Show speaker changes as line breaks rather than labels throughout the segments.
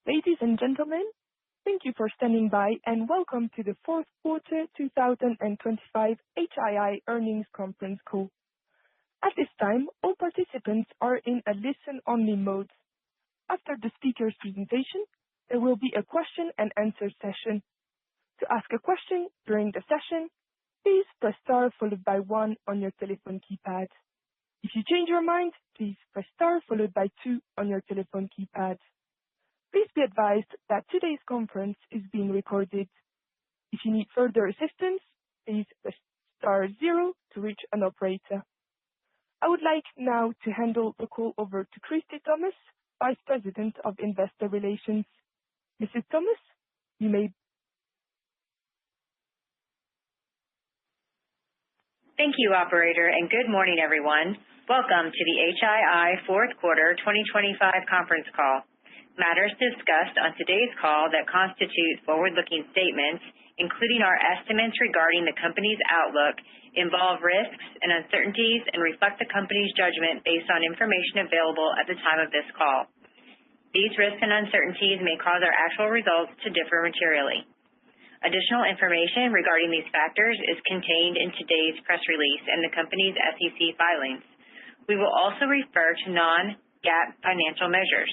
Ladies and gentlemen, thank you for standing by and welcome to the fourth quarter 2025 HII earnings conference call. At this time, all participants are in a listen-only mode. After the speaker's presentation, there will be a question and answer session. To ask a question during the session, please press star followed by 1 on your telephone keypad. If you change your mind, please press star followed by 2 on your telephone keypad. Please be advised that today's conference is being recorded. If you need further assistance, please press star 0 to reach an operator. I would like now to hand the call over to Christy Thomas, Vice President of Investor Relations. Mrs. Thomas, you may.
Thank you, operator, and good morning, everyone. Welcome to the HII fourth quarter 2025 conference call. Matters discussed on today's call that constitute forward-looking statements, including our estimates regarding the company's outlook, involve risks and uncertainties and reflect the company's judgment based on information available at the time of this call. These risks and uncertainties may cause our actual results to differ materially. Additional information regarding these factors is contained in today's press release and the company's SEC filings. We will also refer to non-GAAP financial measures.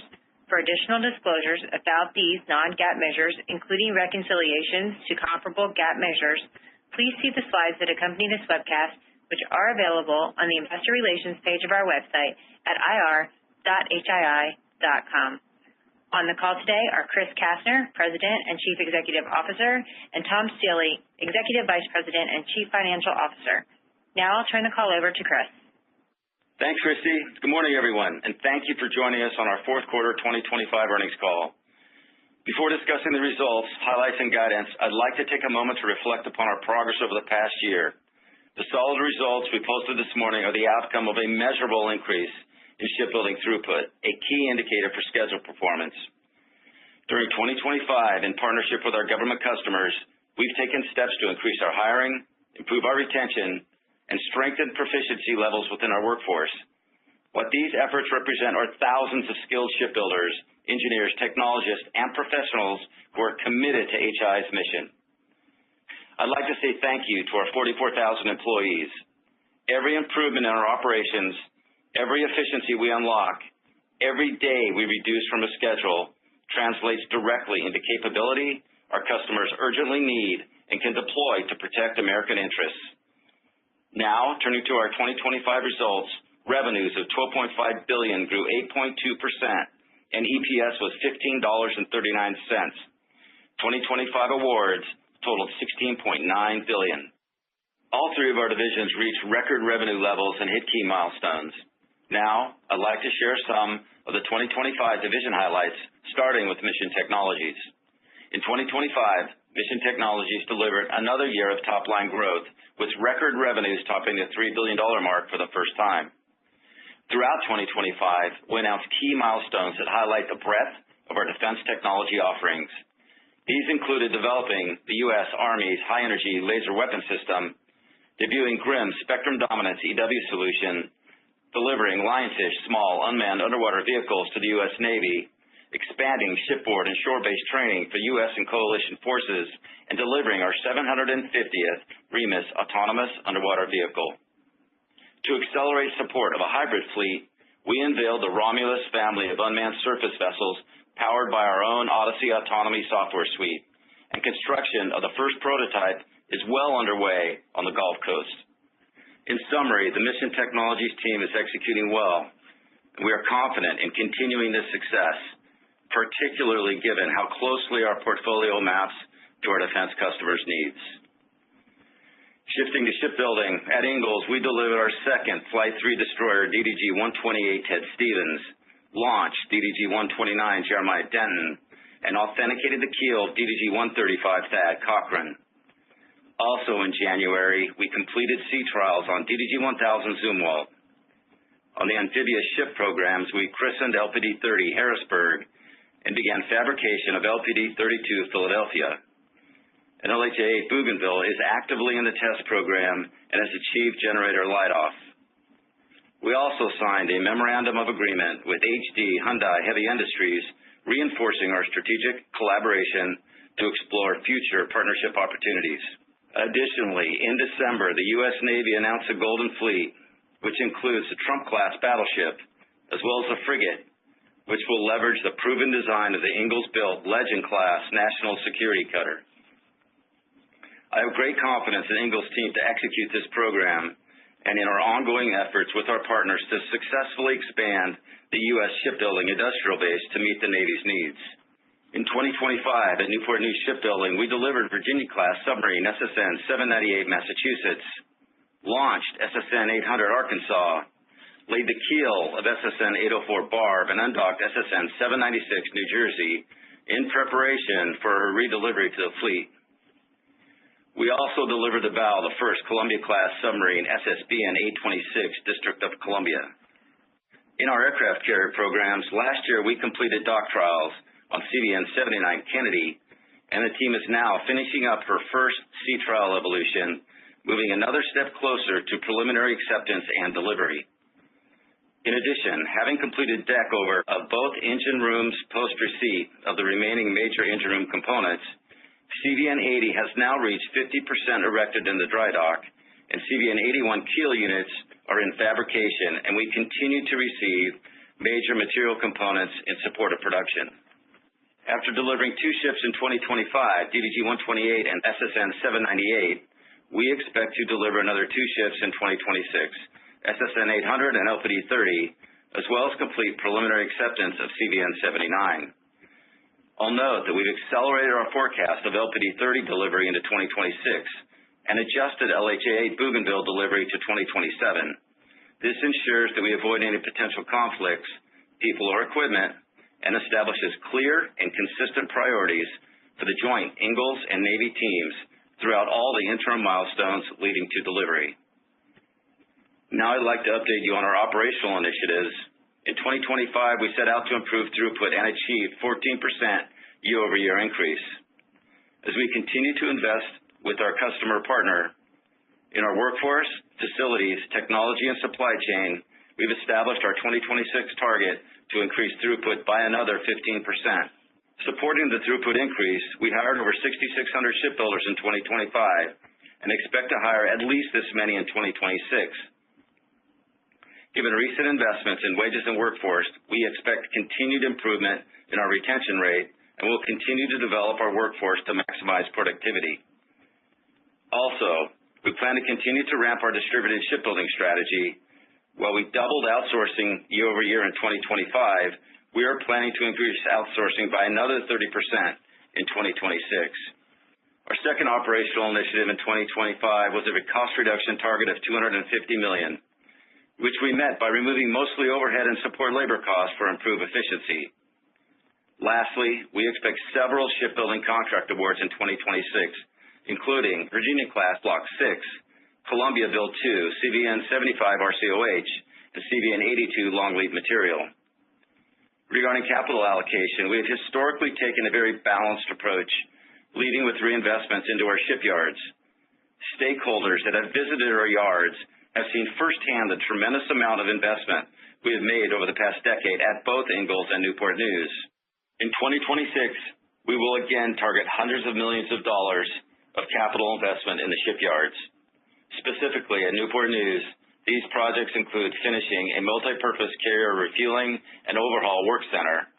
For additional disclosures about these non-GAAP measures, including reconciliations to comparable GAAP measures, please see the slides that accompany this webcast, which are available on the Investor Relations page of our website at ir.hii.com. On the call today are Chris Kastner, President and Chief Executive Officer, and Tom Stiehle, Executive Vice President and Chief Financial Officer. Now I'll turn the call over to Chris.
Thanks, Christy. Good morning, everyone, and thank you for joining us on our fourth quarter 2025 earnings call. Before discussing the results, highlights, and guidance, I'd like to take a moment to reflect upon our progress over the past year. The solid results we posted this morning are the outcome of a measurable increase in shipbuilding throughput, a key indicator for schedule performance. During 2025, in partnership with our government customers, we've taken steps to increase our hiring, improve our retention, and strengthen proficiency levels within our workforce. What these efforts represent are thousands of skilled shipbuilders, engineers, technologists, and professionals who are committed to HII's mission. I'd like to say thank you to our 44,000 employees. Every improvement in our operations, every efficiency we unlock, every day we reduce from a schedule translates directly into capability our customers urgently need and can deploy to protect American interests. Now, turning to our 2025 results, revenues of $12.5 billion grew 8.2%, and EPS was $15.39. 2025 awards totaled $16.9 billion. All three of our divisions reached record revenue levels and hit key milestones. Now, I'd like to share some of the 2025 division highlights, starting with Mission Technologies. In 2025, Mission Technologies delivered another year of top-line growth, with record revenues topping the $3 billion mark for the first time. Throughout 2025, we announced key milestones that highlight the breadth of our defense technology offerings. These included developing the U.S. Army's high-energy laser weapon system, debuting GRIM's Spectrum Dominance EW solution, delivering Lionfish small unmanned underwater vehicles to the U.S. Navy, expanding shipboard and shore-based training for U.S. and coalition forces, and delivering our 750th REMUS autonomous underwater vehicle. To accelerate support of a hybrid fleet, we unveiled the Romulus family of unmanned surface vessels powered by our own Odyssey autonomy software suite, and construction of the first prototype is well underway on the Gulf Coast. In summary, the Mission Technologies team is executing well, and we are confident in continuing this success, particularly given how closely our portfolio maps to our defense customers' needs. Shifting to shipbuilding, at Ingalls, we delivered our second Flight III destroyer DDG-128 Ted Stevens, launched DDG-129 Jeremiah Denton, and authenticated the keel of DDG-135 Thad Cochran. Also in January, we completed sea trials on DDG-1000 Zumwalt. On the amphibious ship programs, we christened LPD-30 Harrisburg and began fabrication of LPD-32 Philadelphia. And LHA-8 Bougainville is actively in the test program and has achieved generator light-off. We also signed a memorandum of agreement with HD Hyundai Heavy Industries reinforcing our strategic collaboration to explore future partnership opportunities. Additionally, in December, the U.S. Navy announced a Golden Fleet, which includes the Trump-class battleship, as well as a frigate, which will leverage the proven design of the Ingalls-built Legend-class national security cutter. I have great confidence in Ingalls' team to execute this program and in our ongoing efforts with our partners to successfully expand the U.S. shipbuilding industrial base to meet the Navy's needs. In 2025, at Newport News Shipbuilding, we delivered Virginia-class submarine SSN 798 Massachusetts, launched SSN 800 Arkansas, laid the keel of SSN 804 Barb, and undocked SSN 796 New Jersey in preparation for her redelivery to the fleet. We also delivered the bow of the first Columbia-class submarine SSBN 826 District of Columbia. In our aircraft carrier programs, last year we completed dock trials on CVN 79 Kennedy, and the team is now finishing up her first sea trial evolution, moving another step closer to preliminary acceptance and delivery. In addition, having completed deck over of both engine rooms post-receipt of the remaining major engine room components, CVN 80 has now reached 50% erected in the dry dock, and CVN 81 keel units are in fabrication, and we continue to receive major material components in support of production. After delivering 2 ships in 2025, DDG-128 and SSN 798, we expect to deliver another 2 ships in 2026, SSN 800 and LPD 30, as well as complete preliminary acceptance of CVN 79. I'll note that we've accelerated our forecast of LPD 30 delivery into 2026 and adjusted LHA 8 Bougainville delivery to 2027. This ensures that we avoid any potential conflicts, people or equipment, and establishes clear and consistent priorities for the joint Ingalls and Navy teams throughout all the interim milestones leading to delivery. Now I'd like to update you on our operational initiatives. In 2025, we set out to improve throughput and achieve 14% year-over-year increase. As we continue to invest with our customer partner in our workforce, facilities, technology, and supply chain, we've established our 2026 target to increase throughput by another 15%. Supporting the throughput increase, we hired over 6,600 shipbuilders in 2025 and expect to hire at least this many in 2026. Given recent investments in wages and workforce, we expect continued improvement in our retention rate and will continue to develop our workforce to maximize productivity. Also, we plan to continue to ramp our distributed shipbuilding strategy. While we doubled outsourcing year-over-year in 2025, we are planning to increase outsourcing by another 30% in 2026. Our second operational initiative in 2025 was a cost reduction target of $250 million, which we met by removing mostly overhead and support labor costs for improved efficiency. Lastly, we expect several shipbuilding contract awards in 2026, including Virginia-class Block 6, Columbia Build 2, CVN 75 RCOH, and CVN 82 long lead material. Regarding capital allocation, we have historically taken a very balanced approach, leading with reinvestments into our shipyards. Stakeholders that have visited our yards have seen firsthand the tremendous amount of investment we have made over the past decade at both Ingalls and Newport News. In 2026, we will again target hundreds of millions of dollars of capital investment in the shipyards. Specifically at Newport News, these projects include finishing a multi-purpose carrier refueling and overhaul work center,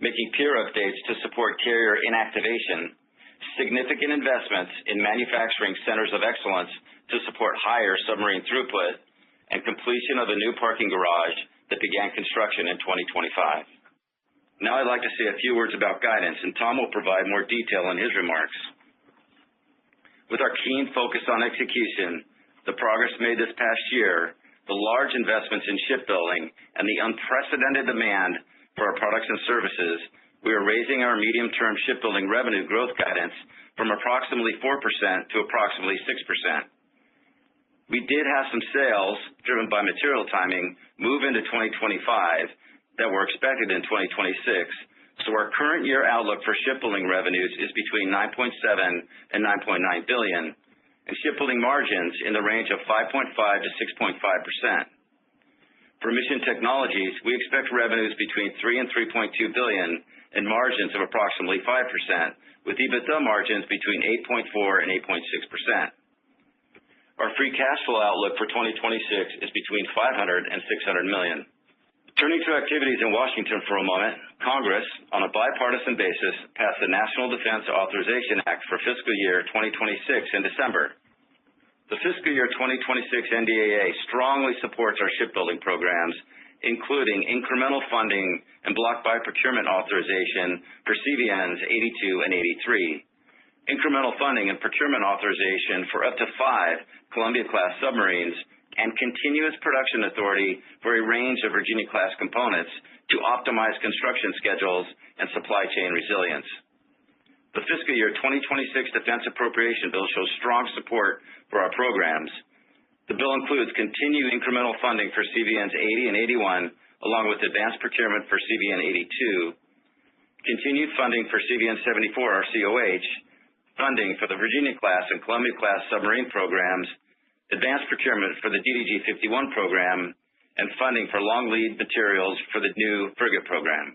making pier updates to support carrier inactivation, significant investments in manufacturing centers of excellence to support higher submarine throughput, and completion of a new parking garage that began construction in 2025. Now I'd like to say a few words about guidance, and Tom will provide more detail in his remarks. With our keen focus on execution, the progress made this past year, the large investments in shipbuilding, and the unprecedented demand for our products and services, we are raising our medium-term shipbuilding revenue growth guidance from approximately 4% to approximately 6%. We did have some sales, driven by material timing, move into 2025 that were expected in 2026, so our current year outlook for shipbuilding revenues is between $9.7 and $9.9 billion, and shipbuilding margins in the range of 5.5 to 6.5%. For Mission Technologies, we expect revenues between $3 and $3.2 billion and margins of approximately 5%, with EBITDA margins between 8.4% and 8.6%. Our free cash flow outlook for 2026 is between $500 and $600 million. Turning to activities in Washington for a moment, Congress, on a bipartisan basis, passed the National Defense Authorization Act for fiscal year 2026 in December. The fiscal year 2026 NDAA strongly supports our shipbuilding programs, including incremental funding and block buy procurement authorization for CVNs 82 and 83. Incremental funding and procurement authorization for up to 5 Columbia-class submarines, and continuous production authority for a range of Virginia-class components to optimize construction schedules and supply chain resilience. The fiscal year 2026 Defense Appropriation Bill shows strong support for our programs. The bill includes continued incremental funding for CVNs 80 and 81, along with advanced procurement for CVN 82, continued funding for CVN 74 or COH, funding for the Virginia-class and Columbia-class submarine programs, advanced procurement for the DDG-51 program, and funding for long lead materials for the new frigate program.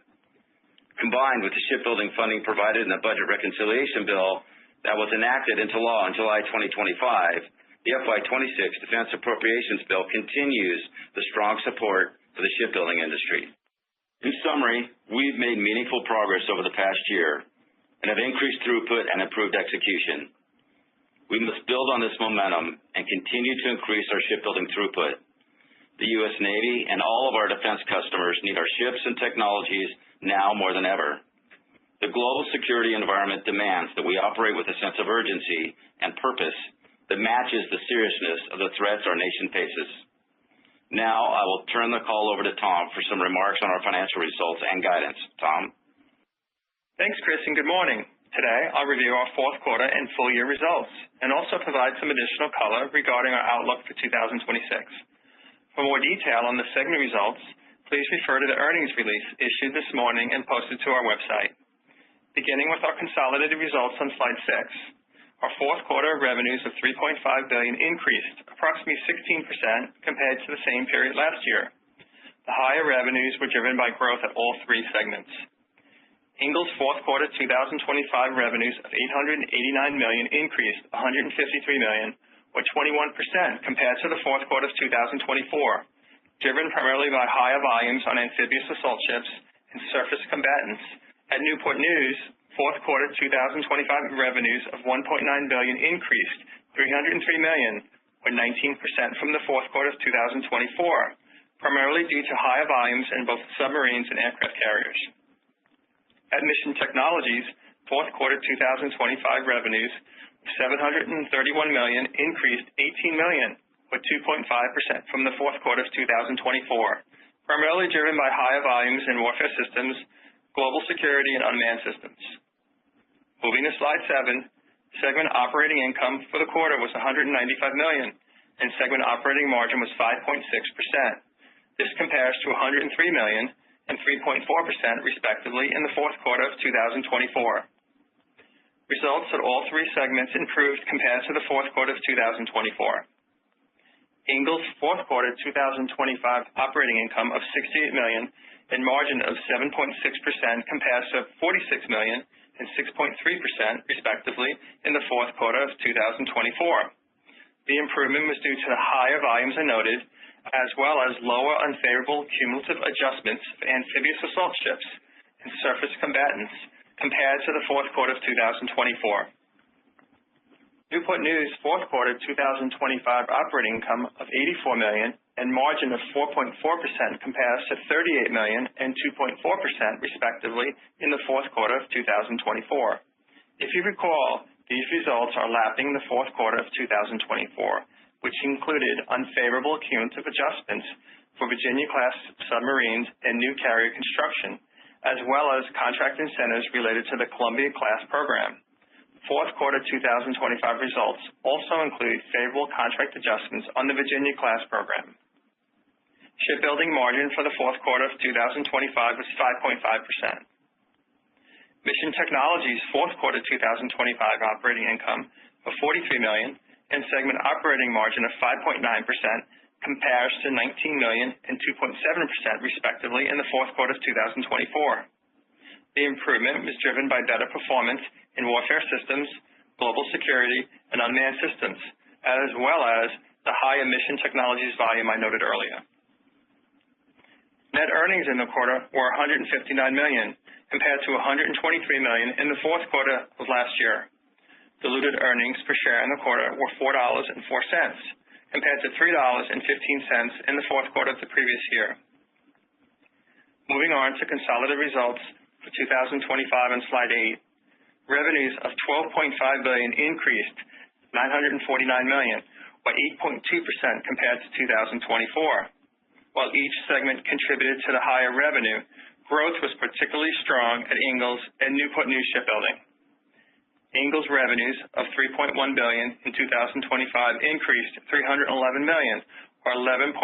Combined with the shipbuilding funding provided in the Budget Reconciliation Bill that was enacted into law in July 2025, the FY26 Defense Appropriations Bill continues the strong support for the shipbuilding industry. In summary, we've made meaningful progress over the past year and have increased throughput and improved execution. We must build on this momentum and continue to increase our shipbuilding throughput. The U.S. Navy and all of our defense customers need our ships and technologies now more than ever. The global security environment demands that we operate with a sense of urgency and purpose that matches the seriousness of the threats our nation faces. Now I will turn the call over to Tom for some remarks on our financial results and guidance. Tom?
Thanks, Chris, and good morning. Today, I'll review our fourth quarter and full year results and also provide some additional color regarding our outlook for 2026. For more detail on the segment results, please refer to the earnings release issued this morning and posted to our website. Beginning with our consolidated results on slide 6, our fourth quarter revenues of $3.5 billion increased approximately 16% compared to the same period last year. The higher revenues were driven by growth at all 3 segments. Ingalls' fourth quarter 2025 revenues of $889 million increased $153 million, or 21% compared to the fourth quarter of 2024, driven primarily by higher volumes on amphibious assault ships and surface combatants. At Newport News, fourth quarter 2025 revenues of $1.9 billion increased $303 million, or 19% from the fourth quarter of 2024, primarily due to higher volumes in both submarines and aircraft carriers. At Mission Technologies, fourth quarter 2025 revenues of $731 million increased $18 million, or 2.5% from the fourth quarter of 2024, primarily driven by higher volumes in warfare systems, global security, and unmanned systems. Moving to slide 7, segment operating income for the quarter was $195 million, and segment operating margin was 5.6%. This compares to $103 million and 3.4% respectively in the fourth quarter of 2024. Results at all 3 segments improved compared to the fourth quarter of 2024. Ingalls' fourth quarter 2025 operating income of $68 million and margin of 7.6% compares to $46 million and 6.3% respectively in the fourth quarter of 2024. The improvement was due to the higher volumes I noted, as well as lower unfavorable cumulative adjustments for amphibious assault ships and surface combatants compared to the fourth quarter of 2024. Newport News' fourth quarter 2025 operating income of $84 million and margin of 4.4% compares to $38 million and 2.4% respectively in the fourth quarter of 2024. If you recall, these results are lapping the fourth quarter of 2024, which included unfavorable cumulative adjustments for Virginia-class submarines and new carrier construction, as well as contract incentives related to the Columbia-class program. Fourth quarter 2025 results also include favorable contract adjustments on the Virginia-class program. Shipbuilding margin for the fourth quarter of 2025 was 5.5%. Mission Technologies' fourth quarter 2025 operating income of $43 million and segment operating margin of 5.9% compares to $19 million and 2.7% respectively in the fourth quarter of 2024. The improvement was driven by better performance in warfare systems, global security, and unmanned systems, as well as the high Mission Technologies volume I noted earlier. Net earnings in the quarter were $159 million, compared to $123 million in the fourth quarter of last year. Diluted earnings per share in the quarter were $4.04, compared to $3.15 in the fourth quarter of the previous year. Moving on to consolidated results for 2025 on slide 8. Revenues of $12.5 billion increased $949 million, or 8.2% compared to 2024. While each segment contributed to the higher revenue, growth was particularly strong at Ingalls and Newport News Shipbuilding. Ingalls revenues of $3.1 billion in 2025 increased $311 million, or 11.2%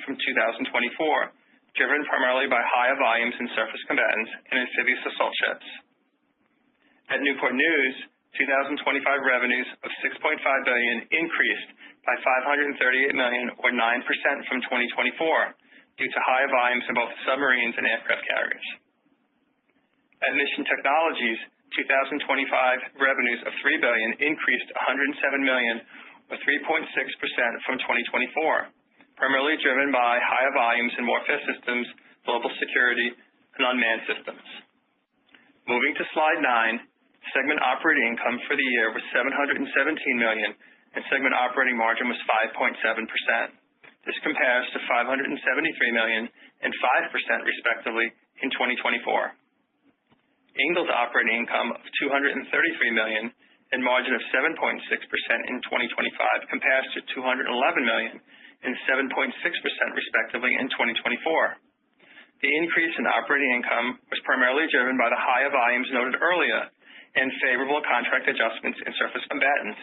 from 2024, driven primarily by higher volumes in surface combatants and amphibious assault ships. At Newport News, 2025 revenues of $6.5 billion increased by $538 million, or 9% from 2024, due to higher volumes in both submarines and aircraft carriers. At Mission Technologies, 2025 revenues of $3 billion increased $107 million, or 3.6% from 2024, primarily driven by higher volumes in warfare systems, global security, and unmanned systems. Moving to slide 9, segment operating income for the year was $717 million, and segment operating margin was 5.7%. This compares to $573 million and 5% respectively in 2024. Ingalls operating income of $233 million and margin of 7.6% in 2025 compares to $211 million and 7.6% respectively in 2024. The increase in operating income was primarily driven by the higher volumes noted earlier and favorable contract adjustments in surface combatants,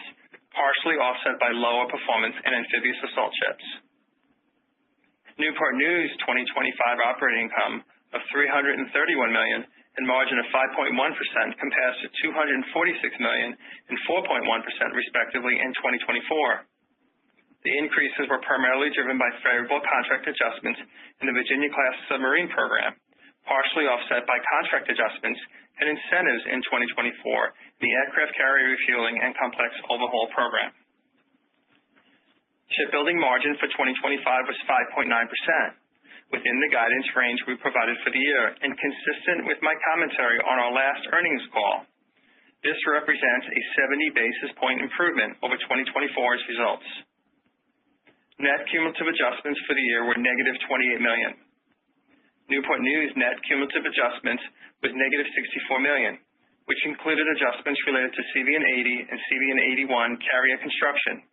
partially offset by lower performance in amphibious assault ships. Newport News 2025 operating income of $331 million and margin of 5.1% compares to $246 million and 4.1% respectively in 2024. The increases were primarily driven by favorable contract adjustments in the Virginia-class submarine program, partially offset by contract adjustments and incentives in 2024 in the aircraft carrier refueling and complex overhaul program. Shipbuilding margin for 2025 was 5.9%, within the guidance range we provided for the year and consistent with my commentary on our last earnings call. This represents a 70 basis point improvement over 2024's results. Net cumulative adjustments for the year were negative $28 million. Newport News net cumulative adjustments was negative $64 million, which included adjustments related to CVN-80 and CVN-81 carrier construction.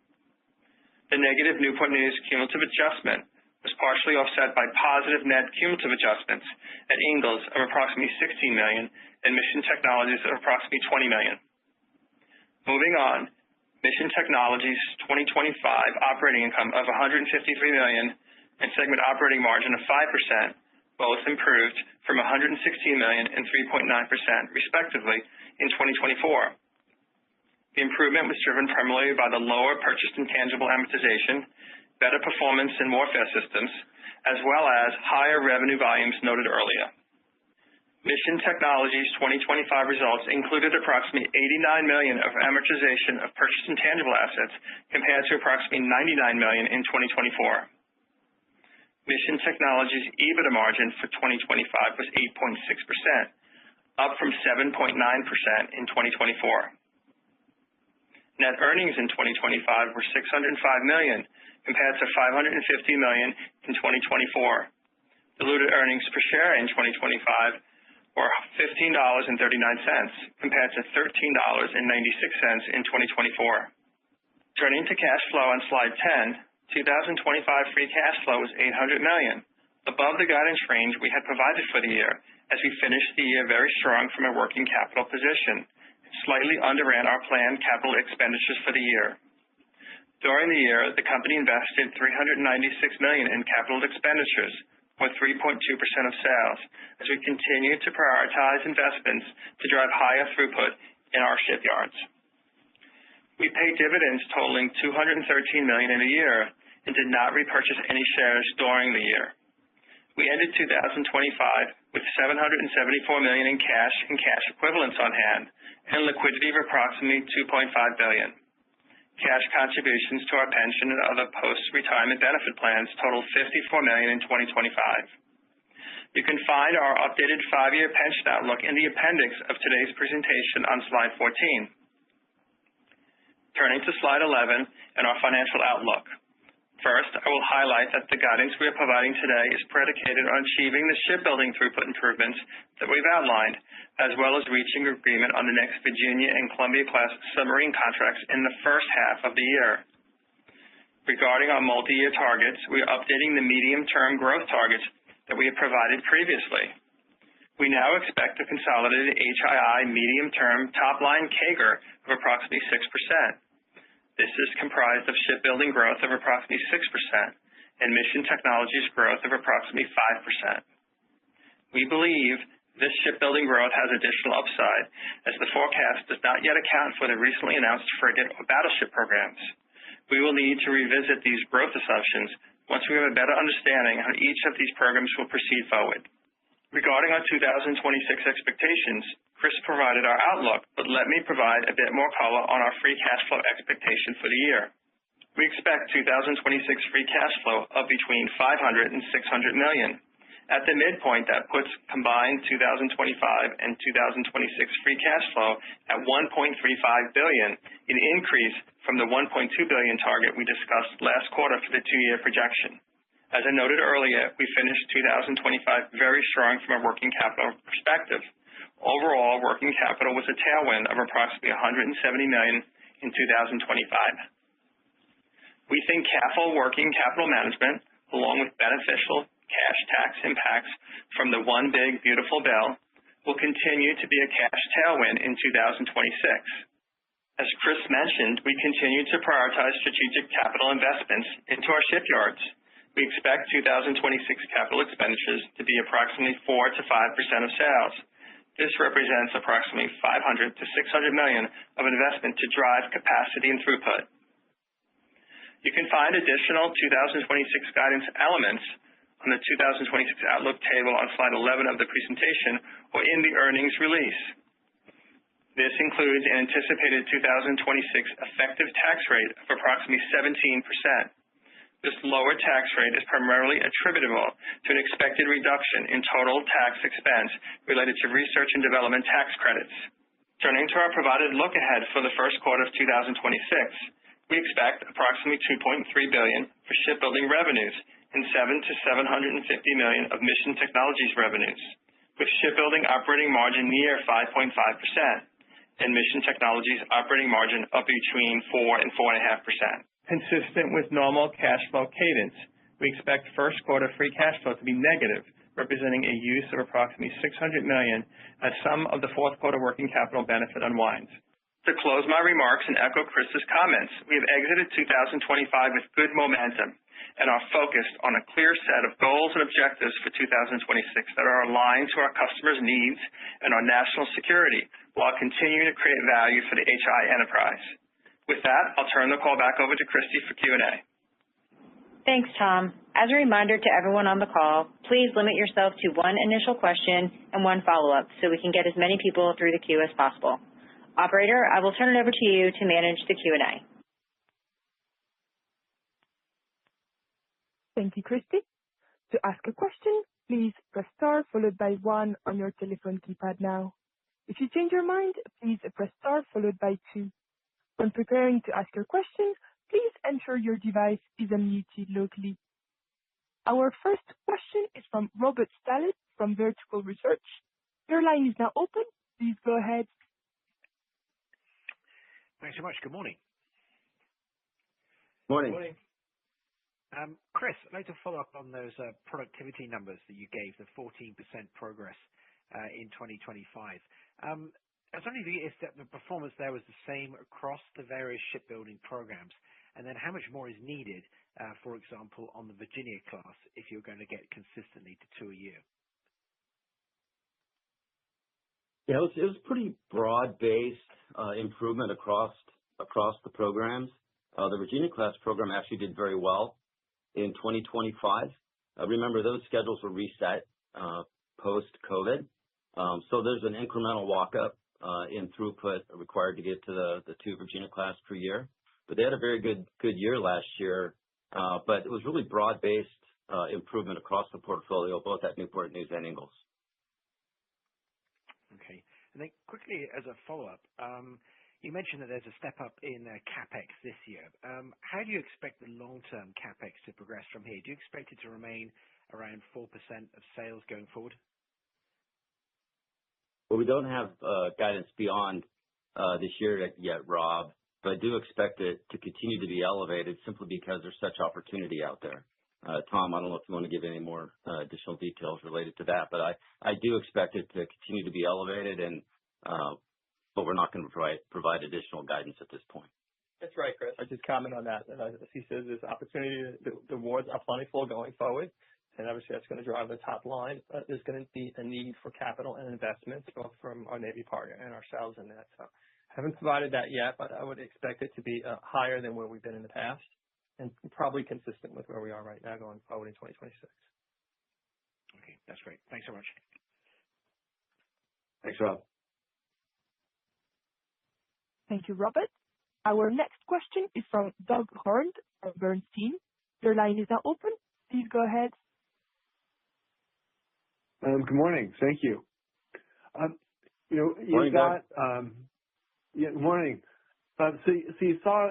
The negative Newport News cumulative adjustment was partially offset by positive net cumulative adjustments at Ingalls of approximately $16 million and Mission Technologies of approximately $20 million. Moving on, Mission Technologies 2025 operating income of $153 million and segment operating margin of 5%, both improved from $116 million and 3.9% respectively in 2024. The improvement was driven primarily by the lower purchased intangible amortization, better performance in warfare systems, as well as higher revenue volumes noted earlier. Mission Technologies 2025 results included approximately $89 million of amortization of purchased intangible assets compared to approximately $99 million in 2024. Mission Technologies EBITDA margin for 2025 was 8.6%, up from 7.9% in 2024. Net earnings in 2025 were $605 million compared to $550 million in 2024. Diluted earnings per share in 2025 were $15.39 compared to $13.96 in 2024. Turning to cash flow on slide 10, 2025 free cash flow was $800 million, above the guidance range we had provided for the year as we finished the year very strong from a working capital position, slightly underran our planned capital expenditures for the year. During the year, the company invested $396 million in capital expenditures, or 3.2% of sales, as we continue to prioritize investments to drive higher throughput in our shipyards. We paid dividends totaling $213 million in a year and did not repurchase any shares during the year. We ended 2025 with $774 million in cash and cash equivalents on hand and liquidity of approximately $2.5 billion. Cash contributions to our pension and other post-retirement benefit plans totaled $54 million in 2025. You can find our updated 5-year pension outlook in the appendix of today's presentation on slide 14. Turning to slide 11 and our financial outlook. First, I will highlight that the guidance we are providing today is predicated on achieving the shipbuilding throughput improvements that we've outlined, as well as reaching agreement on the next Virginia and Columbia-class submarine contracts in the first half of the year. Regarding our multi-year targets, we are updating the medium-term growth targets that we have provided previously. We now expect a consolidated HII medium-term top-line CAGR of approximately 6%. This is comprised of shipbuilding growth of approximately 6% and mission technologies growth of approximately 5%. We believe this shipbuilding growth has additional upside, as the forecast does not yet account for the recently announced frigate or battleship programs. We will need to revisit these growth assumptions once we have a better understanding how each of these programs will proceed forward. Regarding our 2026 expectations, Chris provided our outlook, but let me provide a bit more color on our free cash flow expectation for the year. We expect 2026 free cash flow of between $500 and $600 million. At the midpoint, that puts combined 2025 and 2026 free cash flow at $1.35 billion, an increase from the $1.2 billion target we discussed last quarter for the 2-year projection. As I noted earlier, we finished 2025 very strong from a working capital perspective. Overall, working capital was a tailwind of approximately $170 million in 2025. We think careful working capital management, along with beneficial cash tax impacts from the One Big Beautiful Bill, will continue to be a cash tailwind in 2026. As Chris mentioned, we continue to prioritize strategic capital investments into our shipyards. We expect 2026 capital expenditures to be approximately 4 to 5% of sales. This represents approximately $500 to $600 million of investment to drive capacity and throughput. You can find additional 2026 guidance elements on the 2026 Outlook table on slide 11 of the presentation or in the earnings release. This includes an anticipated 2026 effective tax rate of approximately 17%. This lower tax rate is primarily attributable to an expected reduction in total tax expense related to research and development tax credits. Turning to our provided look ahead for the first quarter of 2026, we expect approximately $2.3 billion for shipbuilding revenues and $700 to $750 million of mission technologies revenues, with shipbuilding operating margin near 5.5% and mission technologies operating margin up between 4 and 4.5%. Consistent with normal cash flow cadence, we expect first quarter free cash flow to be negative, representing a use of approximately $600 million as some of the fourth quarter working capital benefit unwinds. To close my remarks and echo Chris's comments, we have exited 2025 with good momentum and are focused on a clear set of goals and objectives for 2026 that are aligned to our customers' needs and our national security while continuing to create value for the HII enterprise. With that, I'll turn the call back over to Christy for Q&A.
Thanks, Tom. As a reminder to everyone on the call, please limit yourself to one initial question and one follow-up so we can get as many people through the queue as possible. Operator, I will turn it over to you to manage the Q&A.
Thank you, Christy. To ask a question, please press star followed by 1 on your telephone keypad now. If you change your mind, please press star followed by 2. When preparing to ask your question, please ensure your device is unmuted locally. Our first question is from Robert Stallard from Vertical Research. Your line is now open. Please go ahead.
Thanks so much. Good morning.
Morning.
Chris, I'd like to follow up on those productivity numbers that you gave, the 14% progress in 2025. I was wondering if the performance there was the same across the various shipbuilding programs, and then how much more is needed, for example, on the Virginia class, if you're going to get consistently to 2 a year?
Yeah, it was pretty broad-based improvement across the programs. The Virginia class program actually did very well in 2025. remember those schedules were reset post-COVID. So there's an incremental walk-up in throughput required to get to the 2 Virginia-class per year. But they had a very good year last year, but it was really broad-based improvement across the portfolio, both at Newport News and Ingalls.
Okay. And then quickly, as a follow-up, you mentioned that there's a step up in CapEx this year. How do you expect the long-term CapEx to progress from here? Do you expect it to remain around 4% of sales going forward?
Well, we don't have guidance beyond this year yet, Rob, but I do expect it to continue to be elevated simply because there's such opportunity out there. Tom, I don't know if you want to give any more additional details related to that, but I do expect it to continue to be elevated, but we're not going to provide additional guidance at this point.
That's right, Chris. I just comment on that. As he says, there's opportunity. The awards are plentiful going forward, and obviously that's going to drive the top line. There's going to be a need for capital and investments, both from our Navy partner and ourselves in that. So I haven't provided that yet, but I would expect it to be higher than where we've been in the past, and probably consistent with where we are right now going forward in 2026.
Okay, that's great. Thanks so much.
Thanks, Rob.
Thank you, Robert. Our next question is from Doug Harned from Bernstein. Your line is now open. Please go ahead.
Good morning. Thank you.
Morning, Doug.
Good morning. So you saw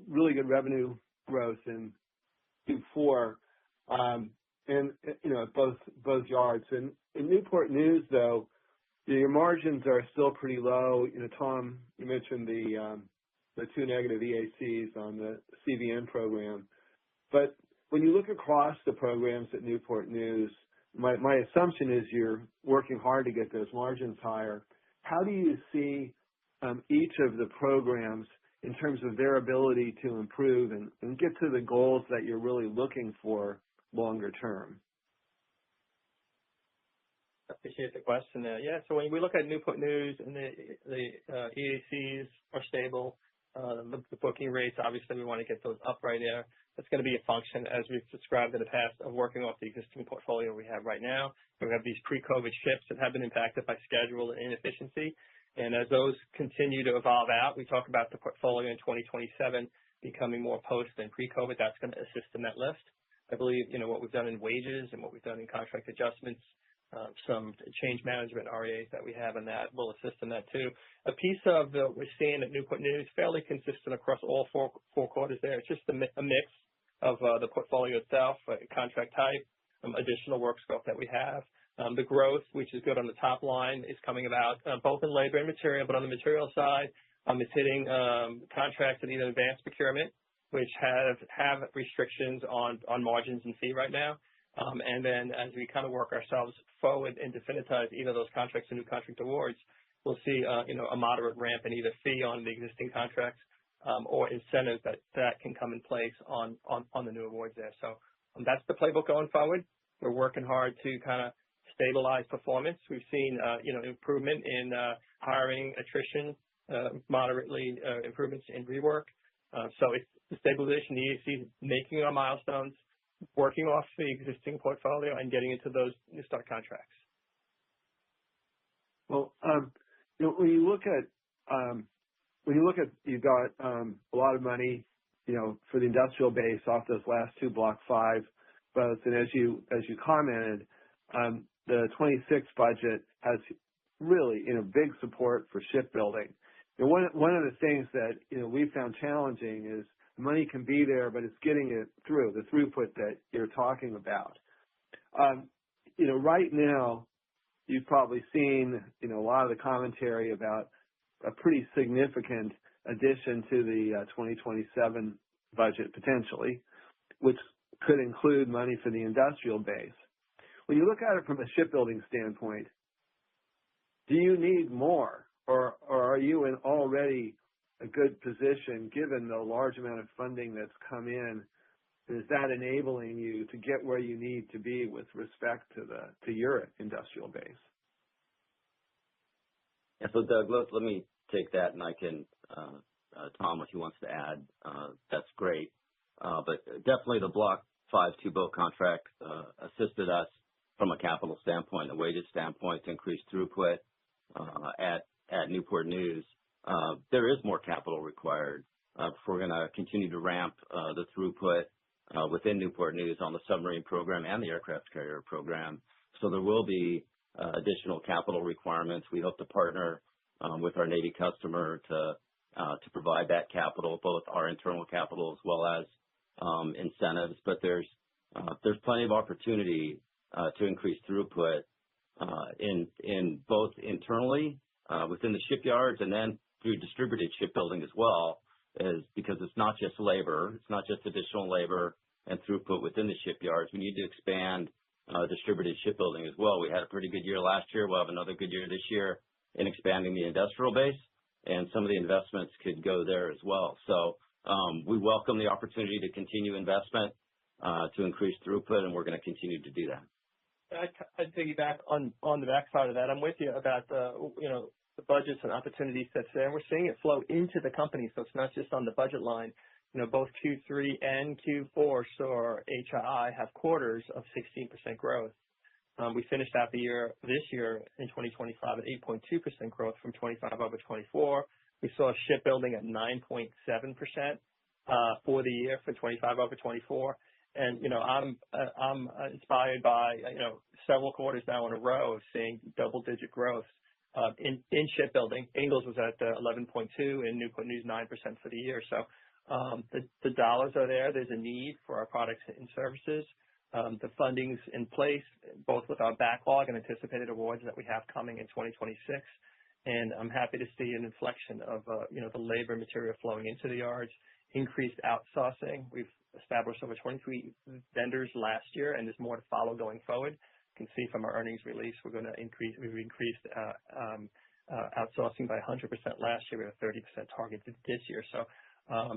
really good revenue growth in Q4, and at both yards. And in Newport News, though, your margins are still pretty low. Tom, you mentioned the 2 negative EACs on the CVN program, but when you look across the programs at Newport News, my assumption is you're working hard to get those margins higher. How do you see each of the programs in terms of their ability to improve and get to the goals that you're really looking for longer term?
I appreciate the question there. Yeah, so when we look at Newport News and the EACs are stable, the booking rates, obviously we want to get those up right there. That's going to be a function, as we've described in the past, of working off the existing portfolio we have right now. We have these pre-COVID ships that have been impacted by schedule and inefficiency. And as those continue to evolve out, we talk about the portfolio in 2027 becoming more post than pre-COVID. That's going to assist in that lift. I believe, what we've done in wages and what we've done in contract adjustments, some change management REAs that we have in that will assist in that too. A piece of what we're seeing at Newport News, fairly consistent across all four quarters there. It's just a mix of the portfolio itself, contract type, additional work scope that we have. The growth, which is good on the top line, is coming about both in labor and material, but on the material side, it's hitting contracts in either advanced procurement, which have restrictions on margins and fee right now. And then as we kind of work ourselves forward and definitize either of those contracts or new contract awards, we'll see a moderate ramp in either fee on the existing contracts or incentives that can come in place on the new awards there. So that's the playbook going forward. We're working hard to kind of stabilize performance. We've seen improvement in hiring, attrition, moderately improvements in rework. So it's the stabilization, the EAC, making our milestones, working off the existing portfolio and getting into those new start contracts.
Well, when you look at you've got a lot of money, for the industrial base off those last two Block 5 boats, and as you commented, the 26 budget has really big support for shipbuilding. And one of the things that we found challenging is money can be there, but it's getting it through the throughput that you're talking about. Right now, you've probably seen a lot of the commentary about a pretty significant addition to the 2027 budget potentially, which could include money for the industrial base. When you look at it from a shipbuilding standpoint, do you need more, or are you in already a good position given the large amount of funding that's come in? Is that enabling you to get where you need to be with respect to your industrial base?
Yeah, so Doug, let me take that, and I can, Tom, if he wants to add, that's great. But definitely the Block 5 two-boat contract assisted us from a capital standpoint, a wages standpoint, to increase throughput at Newport News. There is more capital required if we're going to continue to ramp the throughput within Newport News on the submarine program and the aircraft carrier program. So there will be additional capital requirements. We hope to partner with our Navy customer to provide that capital, both our internal capital as well as incentives. But there's plenty of opportunity to increase throughput in both internally within the shipyards and then through distributed shipbuilding as well, because it's not just labor, it's not just additional labor and throughput within the shipyards. We need to expand distributed shipbuilding as well. We had a pretty good year last year. We'll have another good year this year in expanding the industrial base, and some of the investments could go there as well. So we welcome the opportunity to continue investment to increase throughput, and we're going to continue to do that.
I'd piggyback on the backside of that. I'm with you about the budgets and opportunities that's there. And we're seeing it flow into the company, so it's not just on the budget line. Both Q3 and Q4 saw HII have quarters of 16% growth. We finished out the year this year in 2025 at 8.2% growth from 25 over 24. We saw shipbuilding at 9.7% for the year for 25 over 24. And I'm inspired by several quarters now in a row of seeing double-digit growth in shipbuilding. Ingalls was at 11.2 and Newport News 9% for the year. So the dollars are there. There's a need for our products and services. The funding's in place, both with our backlog and anticipated awards that we have coming in 2026. And I'm happy to see an inflection of the labor material flowing into the yards, increased outsourcing. We've established over 23 vendors last year, and there's more to follow going forward. You can see from our earnings release, we've increased outsourcing by 100% last year. We have a 30% target this year. So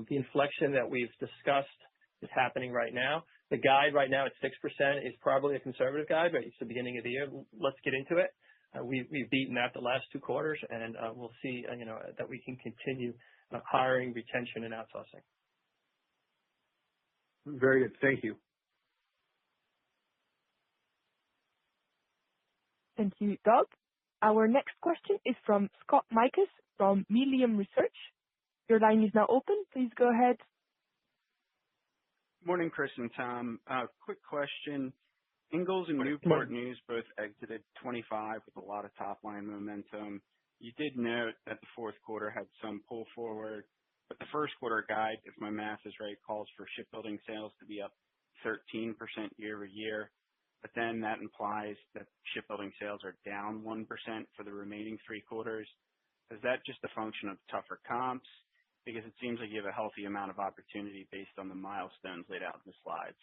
the inflection that we've discussed is happening right now. The guide right now at 6% is probably a conservative guide, but it's the beginning of the year. Let's get into it. We've beaten that the last 2 quarters, and we'll see that we can continue hiring, retention, and outsourcing.
Very good. Thank you.
Thank you, Doug. Our next question is from Scott Mikus from Melium Research. Your line is now open. Please go ahead.
Morning, Chris and Tom. Quick question. Ingalls and Newport News both exited 25 with a lot of top-line momentum. You did note that the fourth quarter had some pull forward, but the first quarter guide, if my math is right, calls for shipbuilding sales to be up 13% year over year. But then that implies that shipbuilding sales are down 1% for the remaining 3 quarters. Is that just a function of tougher comps? Because it seems like you have a healthy amount of opportunity based on the milestones laid out in the slides.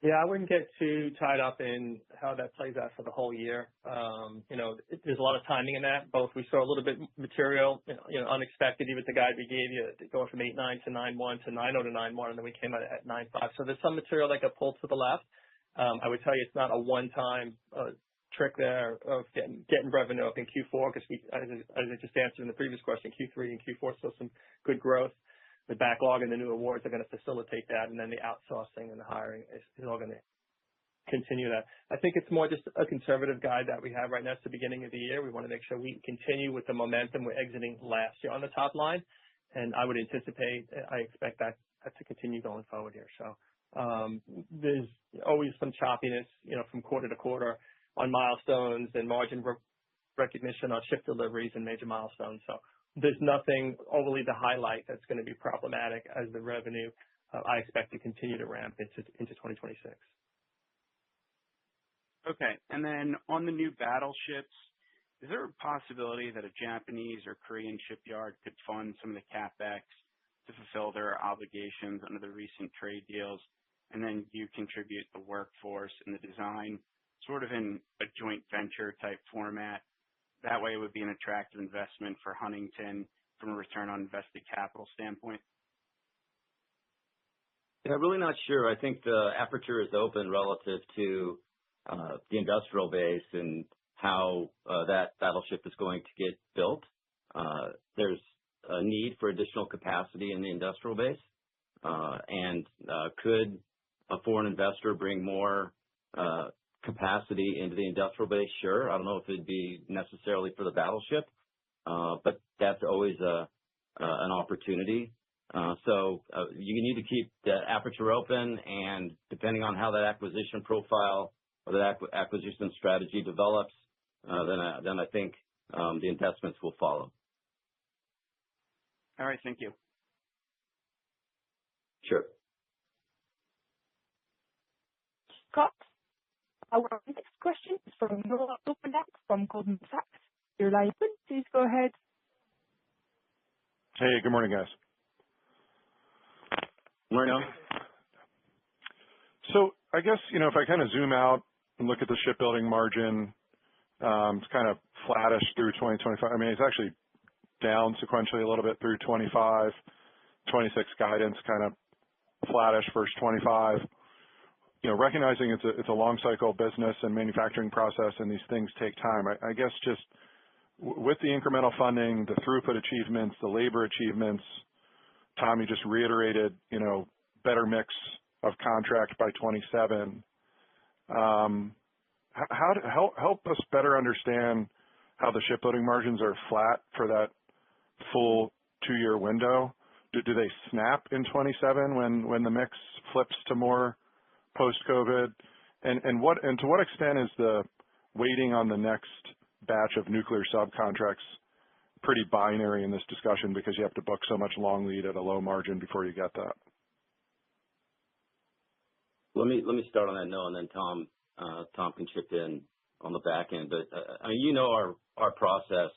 Yeah, I wouldn't get too tied up in how that plays out for the whole year. There's a lot of timing in that. Both we saw a little bit material, unexpected, even the guide we gave you, going from 8.9 to 9.1 to 9.0 to 9.1, and then we came out at 9.5. So there's some material that got pulled to the left. I would tell you it's not a one-time trick there of getting revenue up in Q4, because as I just answered in the previous question, Q3 and Q4 saw some good growth. The backlog and the new awards are going to facilitate that, and then the outsourcing and the hiring is all going to continue that. I think it's more just a conservative guide that we have right now. It's the beginning of the year. We want to make sure we continue with the momentum we're exiting last year on the top line, and I expect that to continue going forward here. So there's always some choppiness, from quarter to quarter on milestones and margin recognition on ship deliveries and major milestones. So there's nothing overly to highlight that's going to be problematic as the revenue I expect to continue to ramp into 2026.
Okay. And then on the new battleships, is there a possibility that a Japanese or Korean shipyard could fund some of the CapEx to fulfill their obligations under the recent trade deals, and then you contribute the workforce and the design sort of in a joint venture type format? That way it would be an attractive investment for Huntington from a return on invested capital standpoint.
Yeah, really not sure. I think the aperture is open relative to the industrial base and how that battleship is going to get built. There's a need for additional capacity in the industrial base. Could a foreign investor bring more capacity into the industrial base? Sure. I don't know if it'd be necessarily for the battleship, but that's always an opportunity. So you need to keep the aperture open, and depending on how that acquisition profile or that acquisition strategy develops, then I think the investments will follow.
All right. Thank you.
Sure.
Scott, our next question is from Noah Poponak from Goldman Sachs. Your line is open. Please go ahead.
Hey, good morning, guys.
Morning.
So I guess, if I kind of zoom out and look at the shipbuilding margin, it's kind of flattish through 2025. I mean, it's actually down sequentially a little bit through 25, 26 guidance, kind of flattish versus 25. Recognizing it's a long cycle business and manufacturing process, and these things take time. I guess just with the incremental funding, the throughput achievements, the labor achievements, Tom, you just reiterated, better mix of contract by 27. Help us better understand how the shipbuilding margins are flat for that full 2-year window. Do they snap in 27 when the mix flips to more post-COVID? And to what extent is the waiting on the next batch of nuclear subcontracts pretty binary in this discussion because you have to book so much long lead at a low margin before you get that?
Let me start on that note, and then Tom can chip in on the back end. But our process,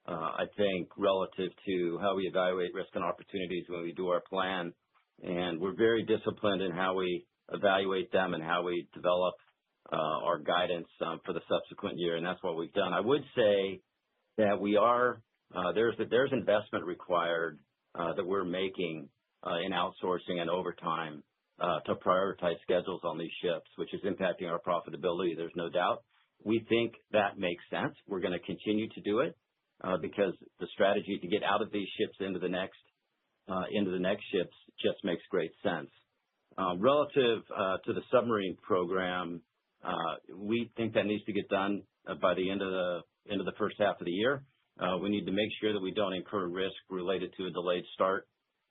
I think, relative to how we evaluate risk and opportunities when we do our plan, and we're very disciplined in how we evaluate them and how we develop our guidance for the subsequent year, and that's what we've done. I would say that we are there's investment required that we're making in outsourcing and overtime to prioritize schedules on these ships, which is impacting our profitability. There's no doubt. We think that makes sense. We're going to continue to do it because the strategy to get out of these ships into the next ships just makes great sense. Relative to the submarine program, we think that needs to get done by the end of the first half of the year. We need to make sure that we don't incur risk related to a delayed start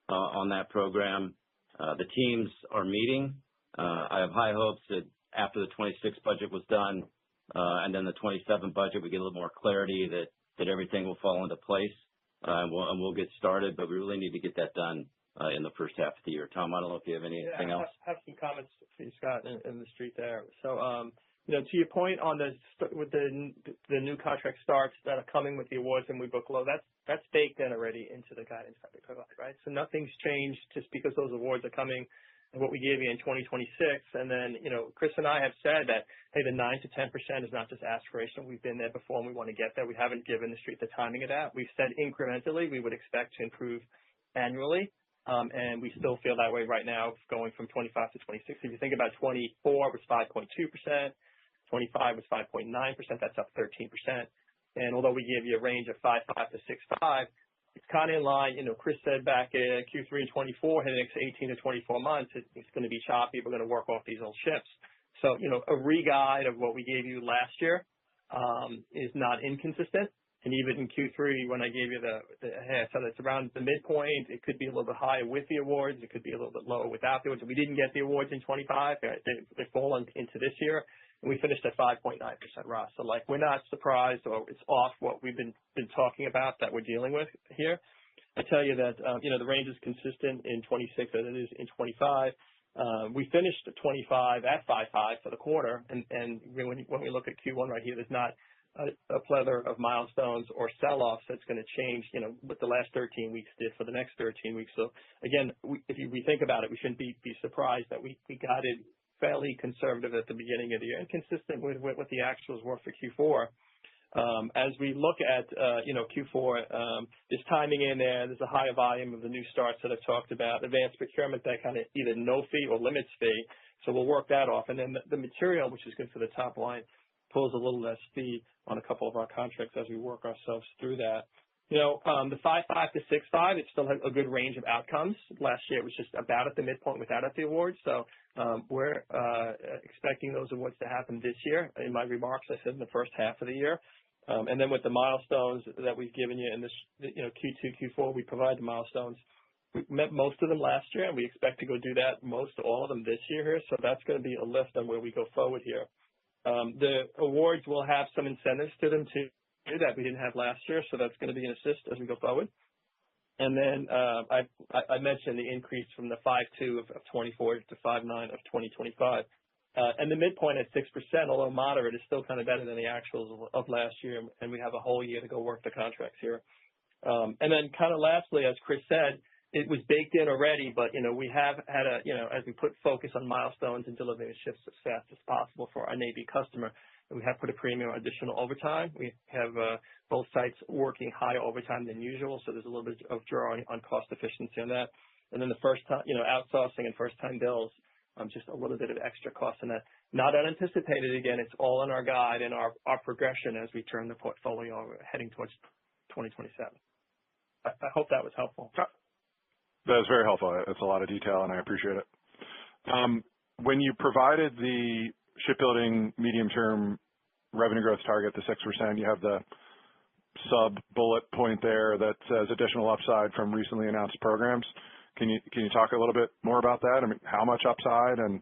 on that program. The teams are meeting. I have high hopes that after the 26 budget was done and then the 27 budget, we get a little more clarity that everything will fall into place and we'll get started. But we really need to get that done in the first half of the year. Tom, I don't know if you have anything else.
I have some comments for you, Scott, in the street there. So, to your point on with the new contract starts that are coming with the awards and we book low, that's baked in already into the guidance that we provide, right? So nothing's changed just because those awards are coming and what we gave you in 2026. And then, Chris and I have said that, hey, the 9 to 10% is not just aspirational. We've been there before and we want to get there. We haven't given the street the timing of that. We've said incrementally we would expect to improve annually. And we still feel that way right now, going from 25 to 26. If you think about 24 was 5.2%, 25 was 5.9%, that's up 13%. And although we gave you a range of 5.5 to 6.5, it's kind of in line. Chris said back in Q3 and 24, in the next 18 to 24 months, it's going to be choppy. We're going to work off these old ships. So, a re-guide of what we gave you last year is not inconsistent. And even in Q3, when I gave you so that's around the midpoint. It could be a little bit higher with the awards. It could be a little bit lower without the awards. We didn't get the awards in 25. They fall into this year. And we finished at 5.9% ROS. So we're not surprised or it's off what we've been talking about that we're dealing with here. I tell you that, the range is consistent in 26 as it is in 25. We finished at 25 at 5.5 for the quarter. And when we look at Q1 right here, there's not a plethora of milestones or sell-offs that's going to change, what the last 13 weeks did for the next 13 weeks. So again, if we think about it, we shouldn't be surprised that we got it fairly conservative at the beginning of the year and consistent with what the actuals were for Q4. As we look at, Q4, there's timing in there. There's a higher volume of the new starts that I've talked about, advanced procurement, that kind of either no fee or limits fee. So we'll work that off. And then the material, which is good for the top line, pulls a little less fee on a couple of our contracts as we work ourselves through that. The 5.5 to 6.5, it still has a good range of outcomes. Last year, it was just about at the midpoint without at the awards. So we're expecting those awards to happen this year. In my remarks, I said in the first half of the year. And then with the milestones that we've given you in this, Q2, Q4, we provide the milestones. We met most of them last year, and we expect to go do that, all of them this year here. So that's going to be a lift on where we go forward here. The awards will have some incentives to them too that we didn't have last year, so that's going to be an assist as we go forward. And then I mentioned the increase from the 5.2 of 24 to 5.9 of 2025. And the midpoint at 6%, although moderate, is still kind of better than the actuals of last year, and we have a whole year to go work the contracts here. And then kind of lastly, as Chris said, it was baked in already, but, we have had as we put focus on milestones and delivering the ships as fast as possible for our Navy customer, we have put a premium on additional overtime. We have both sites working higher overtime than usual, so there's a little bit of drawing on cost efficiency on that. And then the first time, outsourcing and first-time bills, just a little bit of extra cost on that. Not unanticipated, again, it's all in our guide and our progression as we turn the portfolio heading towards 2027. I hope that was helpful.
That was very helpful. It's a lot of detail, and I appreciate it. When you provided the shipbuilding medium-term revenue growth target, the 6%, you have the sub-bullet point there that says additional upside from recently announced programs. Can you talk a little bit more about that? I mean, how much upside, and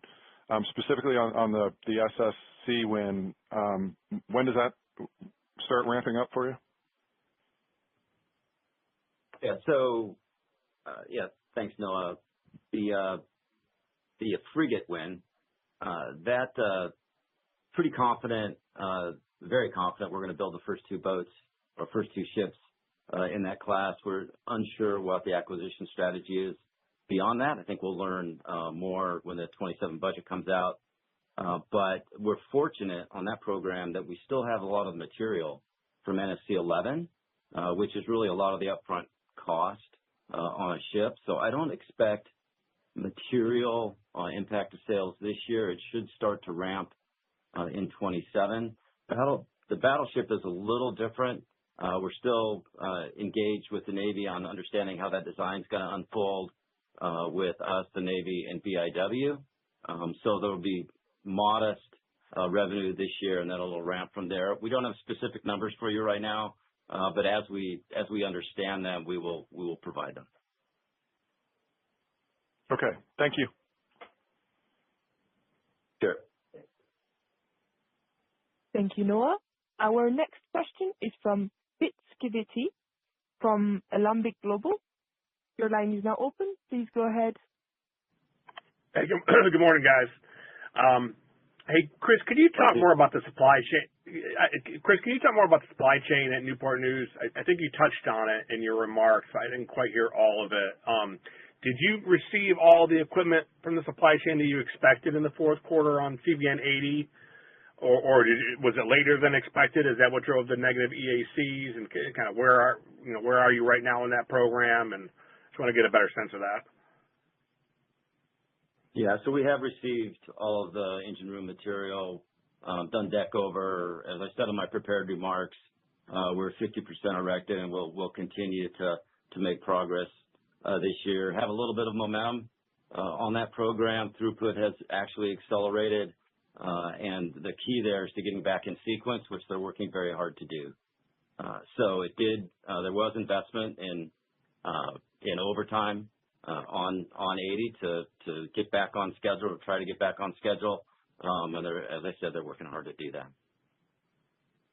specifically on the SSC win, when does that start ramping up for you?
Yeah. So, thanks, Noah. The frigate win, pretty confident, very confident we're going to build the first two boats or first two ships in that class. We're unsure what the acquisition strategy is beyond that. I think we'll learn more when the 27 budget comes out. But we're fortunate on that program that we still have a lot of material from NSC 11, which is really a lot of the upfront cost on a ship. So I don't expect material impact to sales this year. It should start to ramp in 27. The battleship is a little different. We're still engaged with the Navy on understanding how that design is going to unfold with us, the Navy, and BIW. So there will be modest revenue this year, and then it'll ramp from there. We don't have specific numbers for you right now, but as we understand them, we will provide them.
Okay. Thank you.
Sure.
Thank you, Noah. Our next question is from Fitzgibbon from Alembic Global. Your line is now open. Please go ahead.
Hey, good morning, guys. Hey, Chris, could you talk more about the supply chain? Chris, can you talk more about the supply chain at Newport News? I think you touched on it in your remarks. I didn't quite hear all of it. Did you receive all the equipment from the supply chain that you expected in the fourth quarter on CVN 80? Or was it later than expected? Is that what drove the negative EACs? And kind of where are you right now in that program? And just want to get a better sense of that.
Yeah, so we have received all of the engine room material, done deck over. As I said in my prepared remarks, we're 50% erected, and we'll continue to make progress this year. Have a little bit of momentum on that program. Throughput has actually accelerated, and the key there is to getting back in sequence, which they're working very hard to do. So it did. There was investment in overtime on 80 to get back on schedule, or try to get back on schedule. And as I said, they're working hard to do that.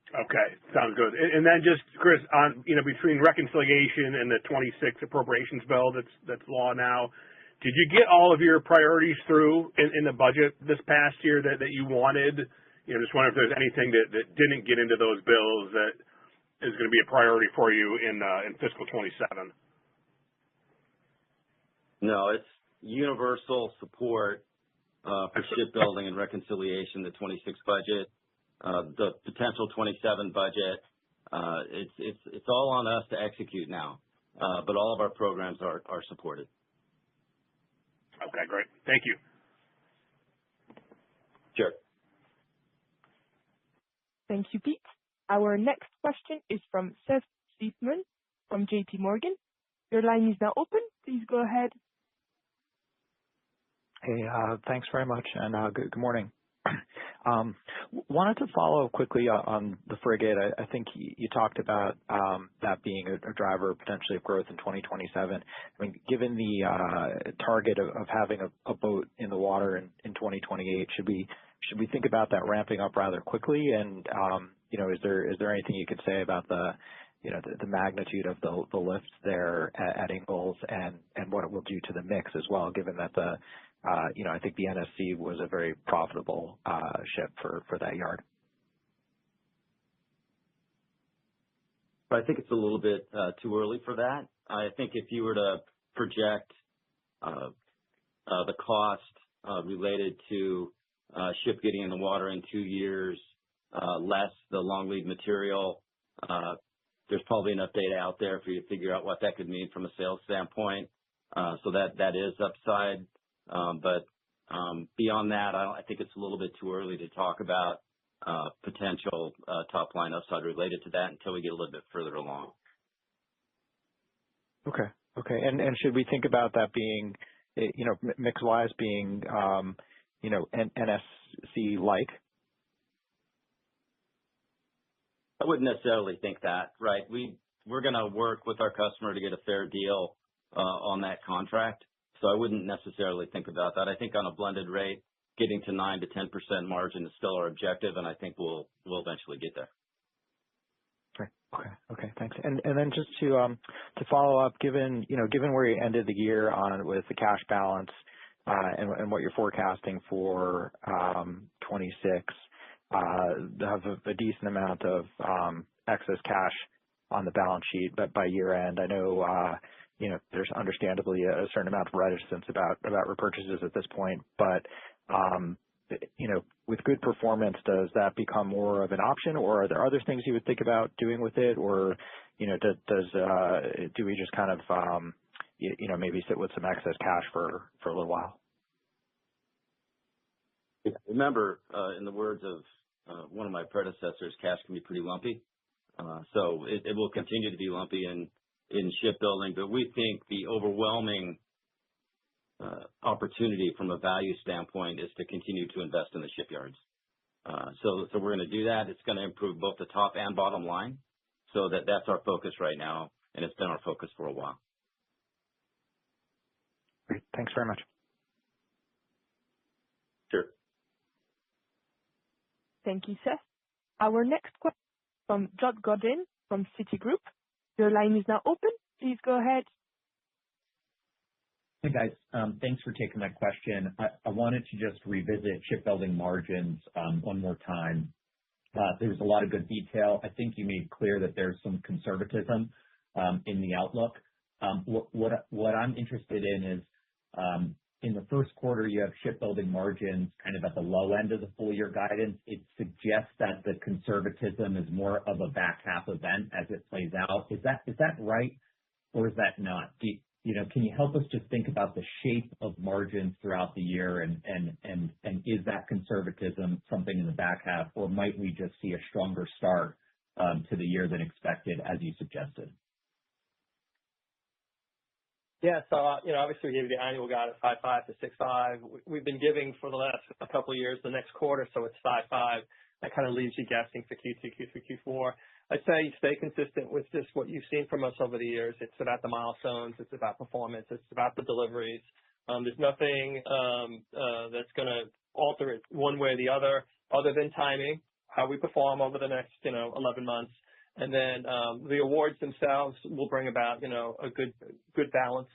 Okay, sounds good. And then just, Chris, on between reconciliation and the 26 appropriations bill that's law now, did you get all of your priorities through in the budget this past year that you wanted? Just wonder if there's anything that didn't get into those bills that is going to be a priority for you in fiscal 27.
No, it's universal support for shipbuilding and reconciliation, the 26 budget, the potential 27 budget. It's all on us to execute now, but all of our programs are supported.
Okay, great. Thank you.
Sure.
Thank you, Pete. Our next question is from Seth Seifman from JP Morgan. Your line is now open. Please go ahead.
Hey, thanks very much, and good morning. Wanted to follow quickly on the frigate. I think you talked about that being a driver potentially of growth in 2027. I mean, given the target of having a boat in the water in 2028, should we think about that ramping up rather quickly? And is there anything you could say about the magnitude of the lift there at Ingalls and what it will do to the mix as well, given that I think the NSC was a very profitable ship for that yard.
But I think it's a little bit too early for that. I think if you were to project the cost related to ship getting in the water in 2 years, less the long lead material, there's probably enough data out there for you to figure out what that could mean from a sales standpoint. So that is upside. But beyond that, I think it's a little bit too early to talk about potential top line upside related to that until we get a little bit further along.
Okay. And should we think about that being, mix-wise being, NSC like?
I wouldn't necessarily think that, right? We're going to work with our customer to get a fair deal on that contract. So I wouldn't necessarily think about that. I think on a blended rate, getting to 9 to 10% margin is still our objective, and I think we'll eventually get there.
Okay. Thanks. And then just to follow up, given where you ended the year on with the cash balance and what you're forecasting for 26, have a decent amount of excess cash on the balance sheet, but by year end, I know there's understandably a certain amount of reticence about repurchases at this point, but with good performance, does that become more of an option, or are there other things you would think about doing with it, or do we just kind of maybe sit with some excess cash for a little while?
Remember, in the words of one of my predecessors, cash can be pretty lumpy. So it will continue to be lumpy in shipbuilding, but we think the overwhelming opportunity from a value standpoint is to continue to invest in the shipyards. So we're going to do that. It's going to improve both the top and bottom line. So that's our focus right now, and it's been our focus for a while.
Great. Thanks very much.
Sure.
Thank you, Seth. Our next question from John Godin from Citigroup. Your line is now open. Please go ahead.
Hey, guys. Thanks for taking my question. I wanted to just revisit shipbuilding margins one more time. There was a lot of good detail. I think you made clear that there's some conservatism in the outlook. What I'm interested in is in the first quarter, you have shipbuilding margins kind of at the low end of the full year guidance. It suggests that the conservatism is more of a back half event as it plays out. Is that right, or is that not? Can you help us just think about the shape of margins throughout the year, and is that conservatism something in the back half, or might we just see a stronger start to the year than expected, as you suggested?
Yeah, so obviously we gave you the annual guide at 5.5 to 6.5. We've been giving for the last couple of years the next quarter, so it's 5.5. That kind of leaves you guessing for Q2, Q3, Q4. I'd say stay consistent with just what you've seen from us over the years. It's about the milestones, it's about performance, it's about the deliveries. There's nothing that's going to alter it one way or the other than timing, how we perform over the next 11 months. And then the awards themselves will bring about, a good balance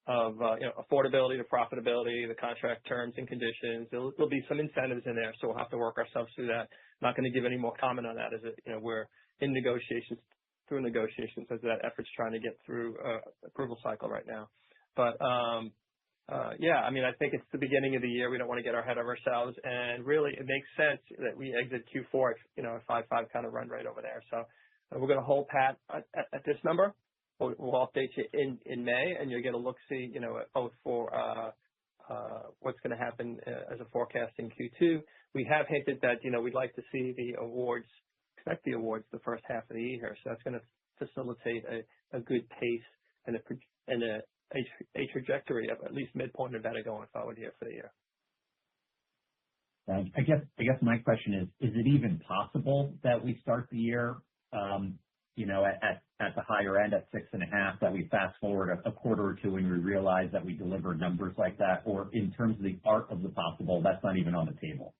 of, affordability to profitability, the contract terms and conditions. There'll be some incentives in there, so we'll have to work ourselves through that. Not going to give any more comment on that as we're in negotiations as that effort's trying to get through approval cycle right now. But I think it's the beginning of the year. We don't want to get our head of ourselves, and really it makes sense that we exit Q4 at 5.5 kind of run rate over there. So we're going to hold pat at this number. We'll update you in May, and you'll get a look-see, both for what's going to happen as a forecast in Q2. We have hinted that, we'd like to see the awards, expect the awards the first half of the year. So that's going to facilitate a good pace and a trajectory of at least midpoint or better going forward here for the year.
I guess my question is it even possible that we start the year, at the higher end at 6.5, that we fast forward a quarter or two and we realize that we deliver numbers like that? Or in terms of the art of the possible, that's not even on the table?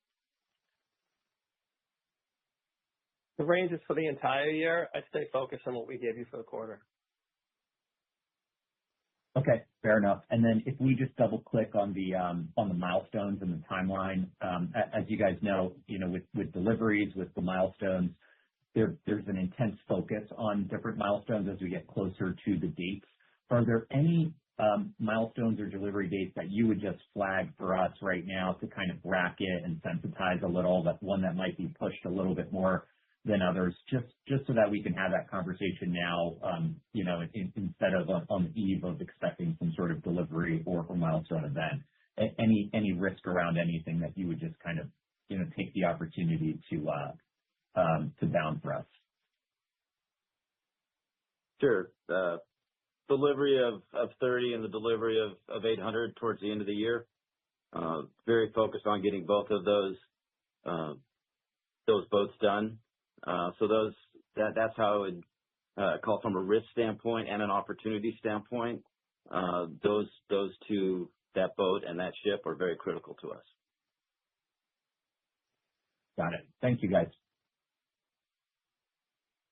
The range is for the entire year. I'd stay focused on what we gave you for the quarter.
Okay, fair enough. And then if we just double click on the milestones and the timeline, as you guys know, with deliveries, with the milestones, there's an intense focus on different milestones as we get closer to the dates. Are there any milestones or delivery dates that you would just flag for us right now to kind of bracket and sensitize a little, that one that might be pushed a little bit more than others, just so that we can have that conversation now, instead of on the eve of expecting some sort of delivery or milestone event? Any risk around anything that you would just kind of, take the opportunity to bound for us?
Sure. Delivery of 30 and the delivery of 800 towards the end of the year. Very focused on getting both of those boats done. So that's how I would call from a risk standpoint and an opportunity standpoint. Those two, that boat and that ship, are very critical to us.
Got it. Thank you, guys.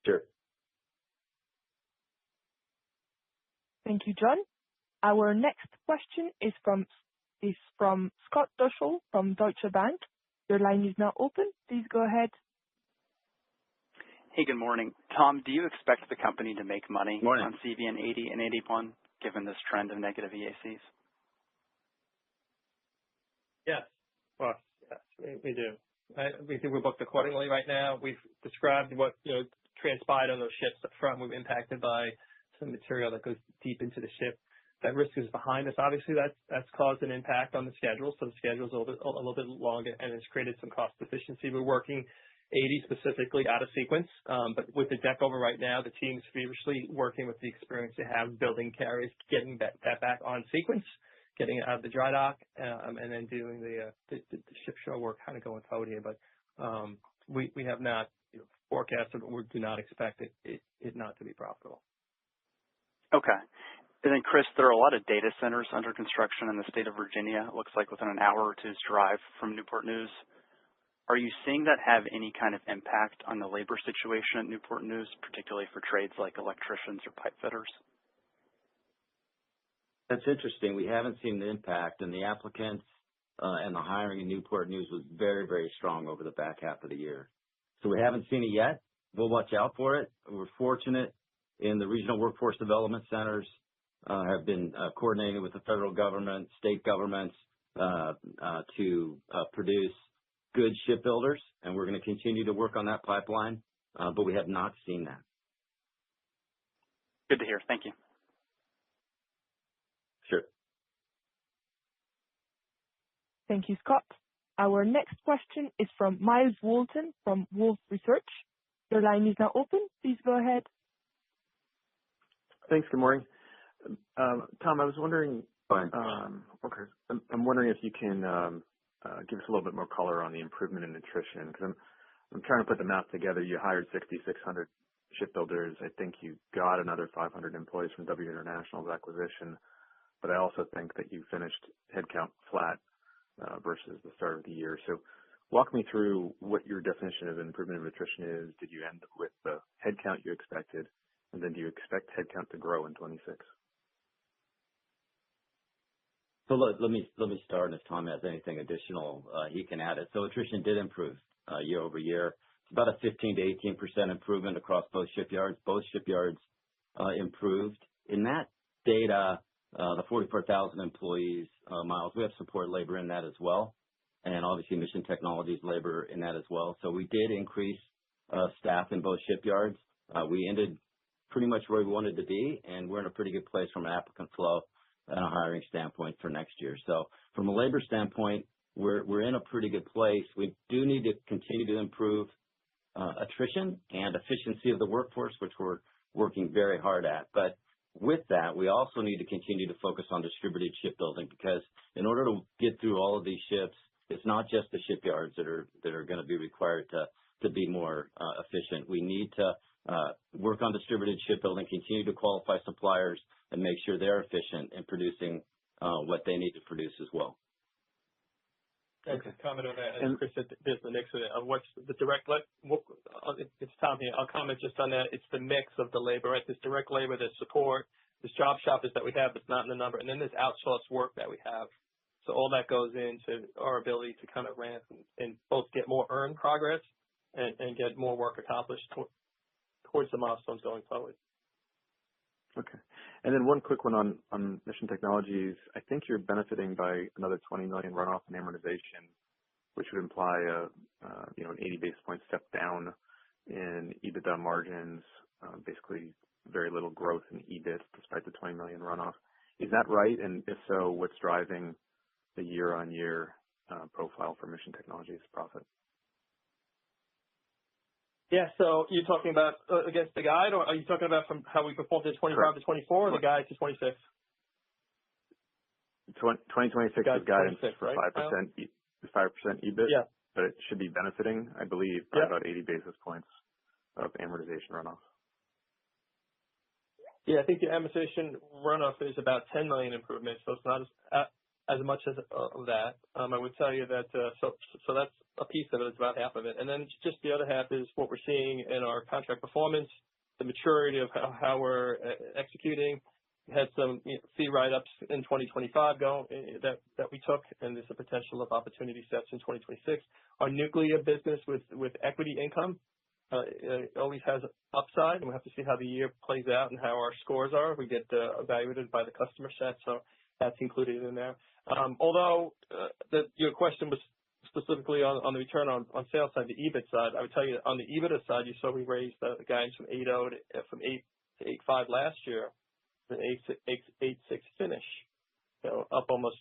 Sure.
Thank you, John. Our next question is from Scott Deuschle from Deutsche Bank. Your line is now open. Please go ahead.
Hey, good morning. Tom, do you expect the company to make money
Morning.
on CVN 80 and 81, given this trend of negative EACs?
Yes. Well, yes, we do. We think we're booked accordingly right now. We've described what transpired on those ships up front. We're impacted by some material that goes deep into the ship. That risk is behind us. Obviously, that's caused an impact on the schedule. So the schedule's a little bit longer, and it's created some cost efficiency. We're working 80 specifically out of sequence, but with the deck over right now, the team's feverishly working with the experience they have building carriers, getting that back on sequence, getting it out of the dry dock, and then doing the ship show work kind of going forward here. But we have not forecasted, or we do not expect it not to be profitable.
Okay. And then, Chris, there are a lot of data centers under construction in the state of Virginia. It looks like within an hour or two's drive from Newport News. Are you seeing that have any kind of impact on the labor situation at Newport News, particularly for trades like electricians or pipe fitters?
That's interesting. We haven't seen the impact, and the applicants and the hiring in Newport News was very, very strong over the back half of the year. So we haven't seen it yet. We'll watch out for it. We're fortunate in the regional workforce development centers have been coordinating with the federal government, state governments to produce good shipbuilders, and we're going to continue to work on that pipeline, but we have not seen that.
Good to hear. Thank you.
Sure.
Thank you, Scott. Our next question is from Miles Walton from Wolfe Research. Your line is now open. Please go ahead.
Thanks. Good morning. Tom, I was wondering,
Fine.
I'm wondering if you can give us a little bit more color on the improvement in attrition, because I'm trying to put the math together. You hired 6,600 shipbuilders. I think you got another 500 employees from W International's acquisition, but I also think that you finished headcount flat versus the start of the year. So walk me through what your definition of improvement of attrition is. Did you end with the headcount you expected, and then do you expect headcount to grow in 26?
So let me start, and if Tom has anything additional, he can add it. So attrition did improve year over year. It's about a 15 to 18% improvement across both shipyards. Both shipyards improved. In that data, the 44,000 employees, Miles, we have support labor in that as well, and obviously Mission Technologies labor in that as well. So we did increase staff in both shipyards. We ended pretty much where we wanted to be, and we're in a pretty good place from an applicant flow and a hiring standpoint for next year. So from a labor standpoint, we're in a pretty good place. We do need to continue to improve attrition and efficiency of the workforce, which we're working very hard at. But with that, we also need to continue to focus on distributed shipbuilding, because in order to get through all of these ships, it's not just the shipyards that are going to be required to be more efficient. We need to work on distributed shipbuilding, continue to qualify suppliers, and make sure they're efficient in producing what they need to produce as well.
I can comment on that. As Chris said, there's the mix of it. What's the direct it's Tom here. I'll comment just on that. It's the mix of the labor, right? There's direct labor, there's support, there's job shoppers that we have that's not in the number, and then there's outsourced work that we have. So all that goes into our ability to kind of ramp and both get more earned progress and get more work accomplished towards the milestones going forward.
Okay. And then one quick one on Mission Technologies. I think you're benefiting by another $20 million runoff in amortization, which would imply an 80 basis point step down in EBITDA margins, basically very little growth in EBIT despite the $20 million runoff. Is that right? And if so, what's driving the year-on-year profile for Mission Technologies profit?
Yeah, so you're talking about against the guide, or are you talking about from how we performed in 25
Correct.
to 24, or the guide to 26?
2026 is guidance for
right?
5% EBIT,
yeah.
But it should be benefiting, I believe, by about 80 basis points of amortization runoff.
Yeah, I think the amortization runoff is about $10 million improvement, so it's not as much as of that. I would tell you that so that's a piece of it. It's about half of it, and then just the other half is what we're seeing in our contract performance, the maturity of how we're executing. We had some fee write-ups in 2025 that we took, and there's a potential of opportunity sets in 2026. Our nuclear business with equity income always has upside, and we'll have to see how the year plays out and how our scores are. We get evaluated by the customer set, so that's included in there. Although your question was specifically on the return on sales side, the EBIT side, I would tell you on the EBITDA side, you saw we raised the guidance from 8.0 from 8 to 8.5 last year, an 8.6 finish, up almost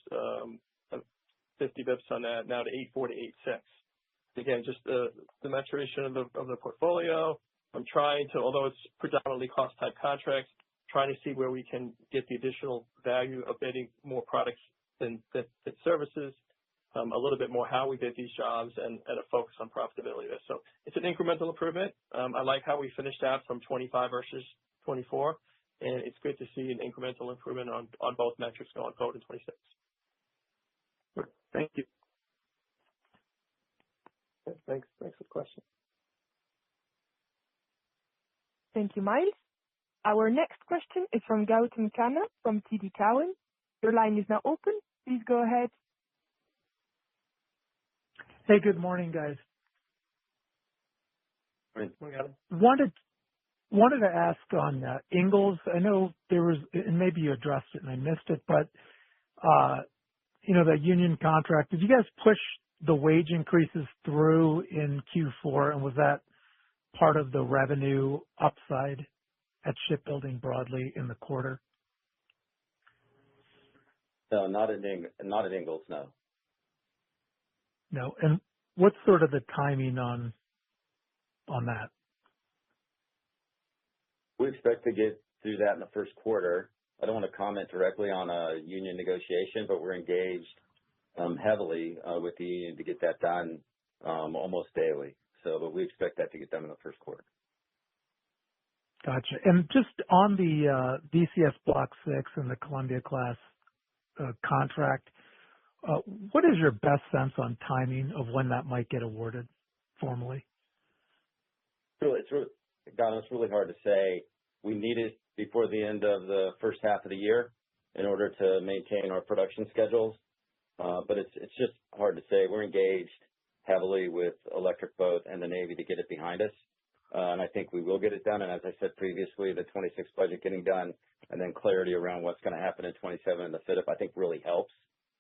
50 bips on that, now to 8.4 to 8.6. Again, just the maturation of the portfolio. I'm trying to, although it's predominantly cost type contracts, trying to see where we can get the additional value of bidding more products than services, a little bit more how we bid these jobs, and a focus on profitability there. So it's an incremental improvement. I like how we finished out from 25 versus 24, and it's good to see an incremental improvement on both metrics going forward in 26.
Thank you.
Thanks for the question.
Thank you, Miles. Our next question is from Gautam Khanna from TD Cowen. Your line is now open. Please go ahead.
Hey, good morning, guys. Wanted to ask on Ingalls. I know there was, and maybe you addressed it and I missed it, but the union contract. Did you guys push the wage increases through in Q4, and was that part of the revenue upside at shipbuilding broadly in the quarter?
No, not at Ingalls, no.
No. And what's sort of the timing on that?
We expect to get through that in the first quarter. I don't want to comment directly on a union negotiation, but we're engaged heavily with the union to get that done almost daily. But we expect that to get done in the first quarter.
Gotcha. And just on the VCS Block 6 and the Columbia-class contract, what is your best sense on timing of when that might get awarded formally?
It's really hard to say. We need it before the end of the first half of the year in order to maintain our production schedules. But it's just hard to say. We're engaged heavily with Electric Boat and the Navy to get it behind us. And I think we will get it done. And as I said previously, the 26 budget getting done and then clarity around what's going to happen in 27 and the FIDP, I think really helps.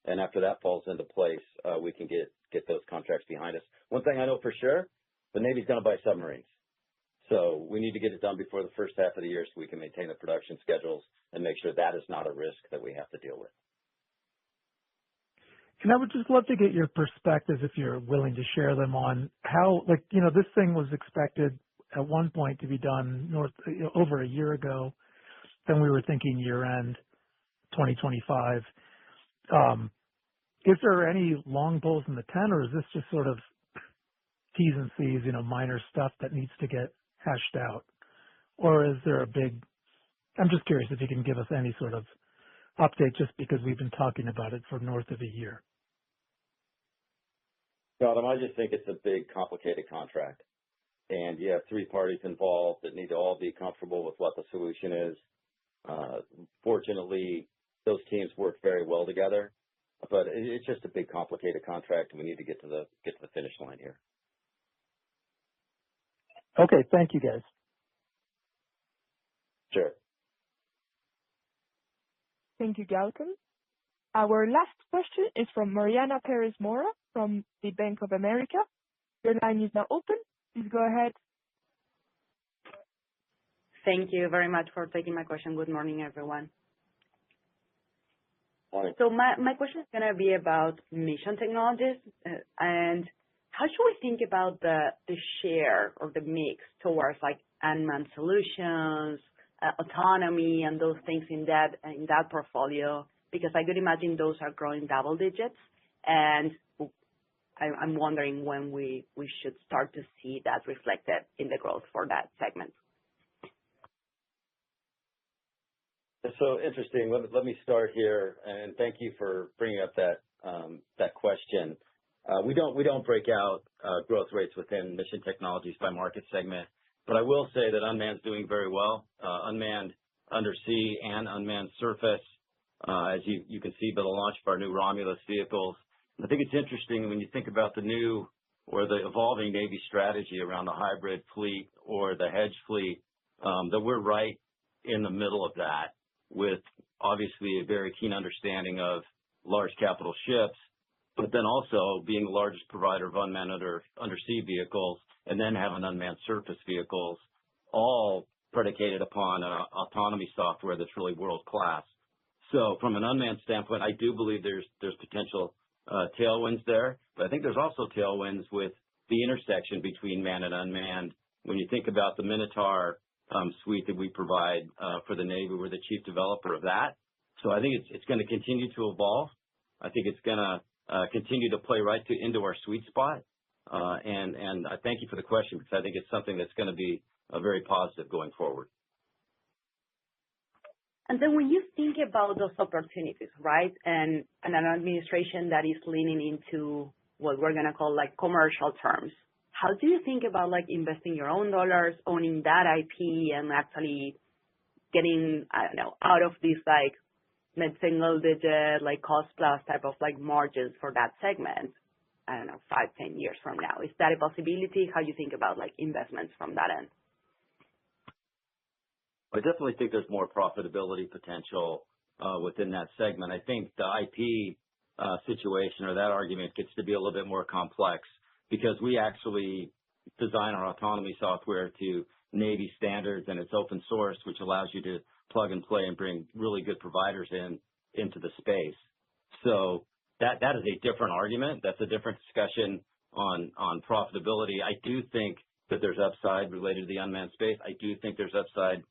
And after that falls into place, we can get those contracts behind us. One thing I know for sure, the Navy's going to buy submarines. So we need to get it done before the first half of the year so we can maintain the production schedules and make sure that is not a risk that we have to deal with.
And I would just love to get your perspective, if you're willing to share them, on how, this thing was expected at one point to be done over a year ago. Then we were thinking year-end 2025. Is there any long poles in the tent, or is this just sort of T's and C's, minor stuff that needs to get hashed out? Or is there I'm just curious if you can give us any sort of update, just because we've been talking about it for north of a year.
Gautam, I just think it's a big, complicated contract. And you have three parties involved that need to all be comfortable with what the solution is. Fortunately, those teams work very well together, but it's just a big, complicated contract, and we need to get to the finish line here.
Okay, thank you, guys.
Sure.
Thank you, Gautam. Our last question is from Mariana Perez Mora from the Bank of America. Your line is now open. Please go ahead.
Thank you very much for taking my question. Good morning, everyone.
Morning.
So my question is going to be about mission technologies, and how should we think about the share or the mix towards like unmanned solutions, autonomy, and those things in that portfolio? Because I could imagine those are growing double digits, and I'm wondering when we should start to see that reflected in the growth for that segment.
So interesting. Let me start here, and thank you for bringing up that question. We don't break out growth rates within mission technologies by market segment, but I will say that unmanned's doing very well. Unmanned undersea and unmanned surface, as you can see by the launch of our new Romulus vehicles. And I think it's interesting when you think about the new or the evolving Navy strategy around the hybrid fleet or the hedge fleet, that we're right in the middle of that, with obviously a very keen understanding of large capital ships, but then also being the largest provider of unmanned undersea vehicles, and then having unmanned surface vehicles, all predicated upon autonomy software that's really world-class. So from an unmanned standpoint, I do believe there's potential tailwinds there, but I think there's also tailwinds with the intersection between manned and unmanned. When you think about the Minotaur suite that we provide for the Navy, we're the chief developer of that. So I think it's going to continue to evolve. I think it's going to continue to play right into our sweet spot. And I thank you for the question, because I think it's something that's going to be very positive going forward.
And then when you think about those opportunities, right, and an administration that is leaning into what we're going to call like commercial terms, how do you think about like investing your own dollars, owning that IP, and actually getting, out of these like mid-single digit, like cost plus type of like margins for that segment, 5-10 years from now? Is that a possibility? How do you think about like investments from that end?
I definitely think there's more profitability potential within that segment. I think the IP situation or that argument gets to be a little bit more complex, because we actually design our autonomy software to Navy standards, and it's open source, which allows you to plug and play and bring really good providers into the space. So that is a different argument. That's a different discussion on profitability. I do think that there's upside related to the unmanned space. I do think there's upside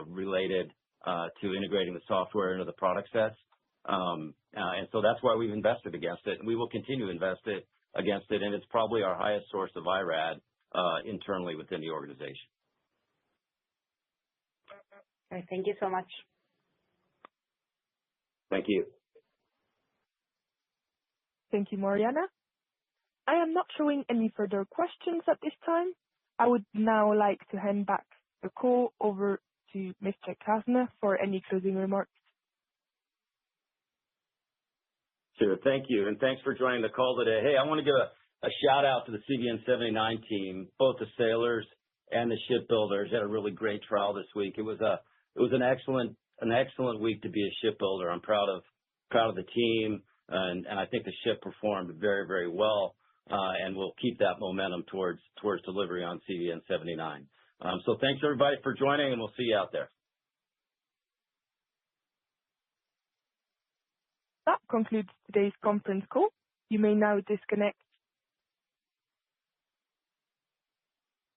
related to integrating the software into the product sets. And so that's why we've invested against it, and we will continue to invest against it, and it's probably our highest source of IRAD internally within the organization.
Okay, thank you so much.
Thank you.
Thank you, Mariana. I am not showing any further questions at this time. I would now like to hand back the call over to Mr. Kastner for any closing remarks.
Sure. Thank you. And thanks for joining the call today. Hey, I want to give a shout out to the CVN-79 team, both the sailors and the shipbuilders. Had a really great trial this week. It was an excellent week to be a shipbuilder. I'm proud of the team, and I think the ship performed very, very well, and we'll keep that momentum towards delivery on CVN-79. So thanks everybody for joining, and we'll see you out there.
That concludes today's conference call. You may now disconnect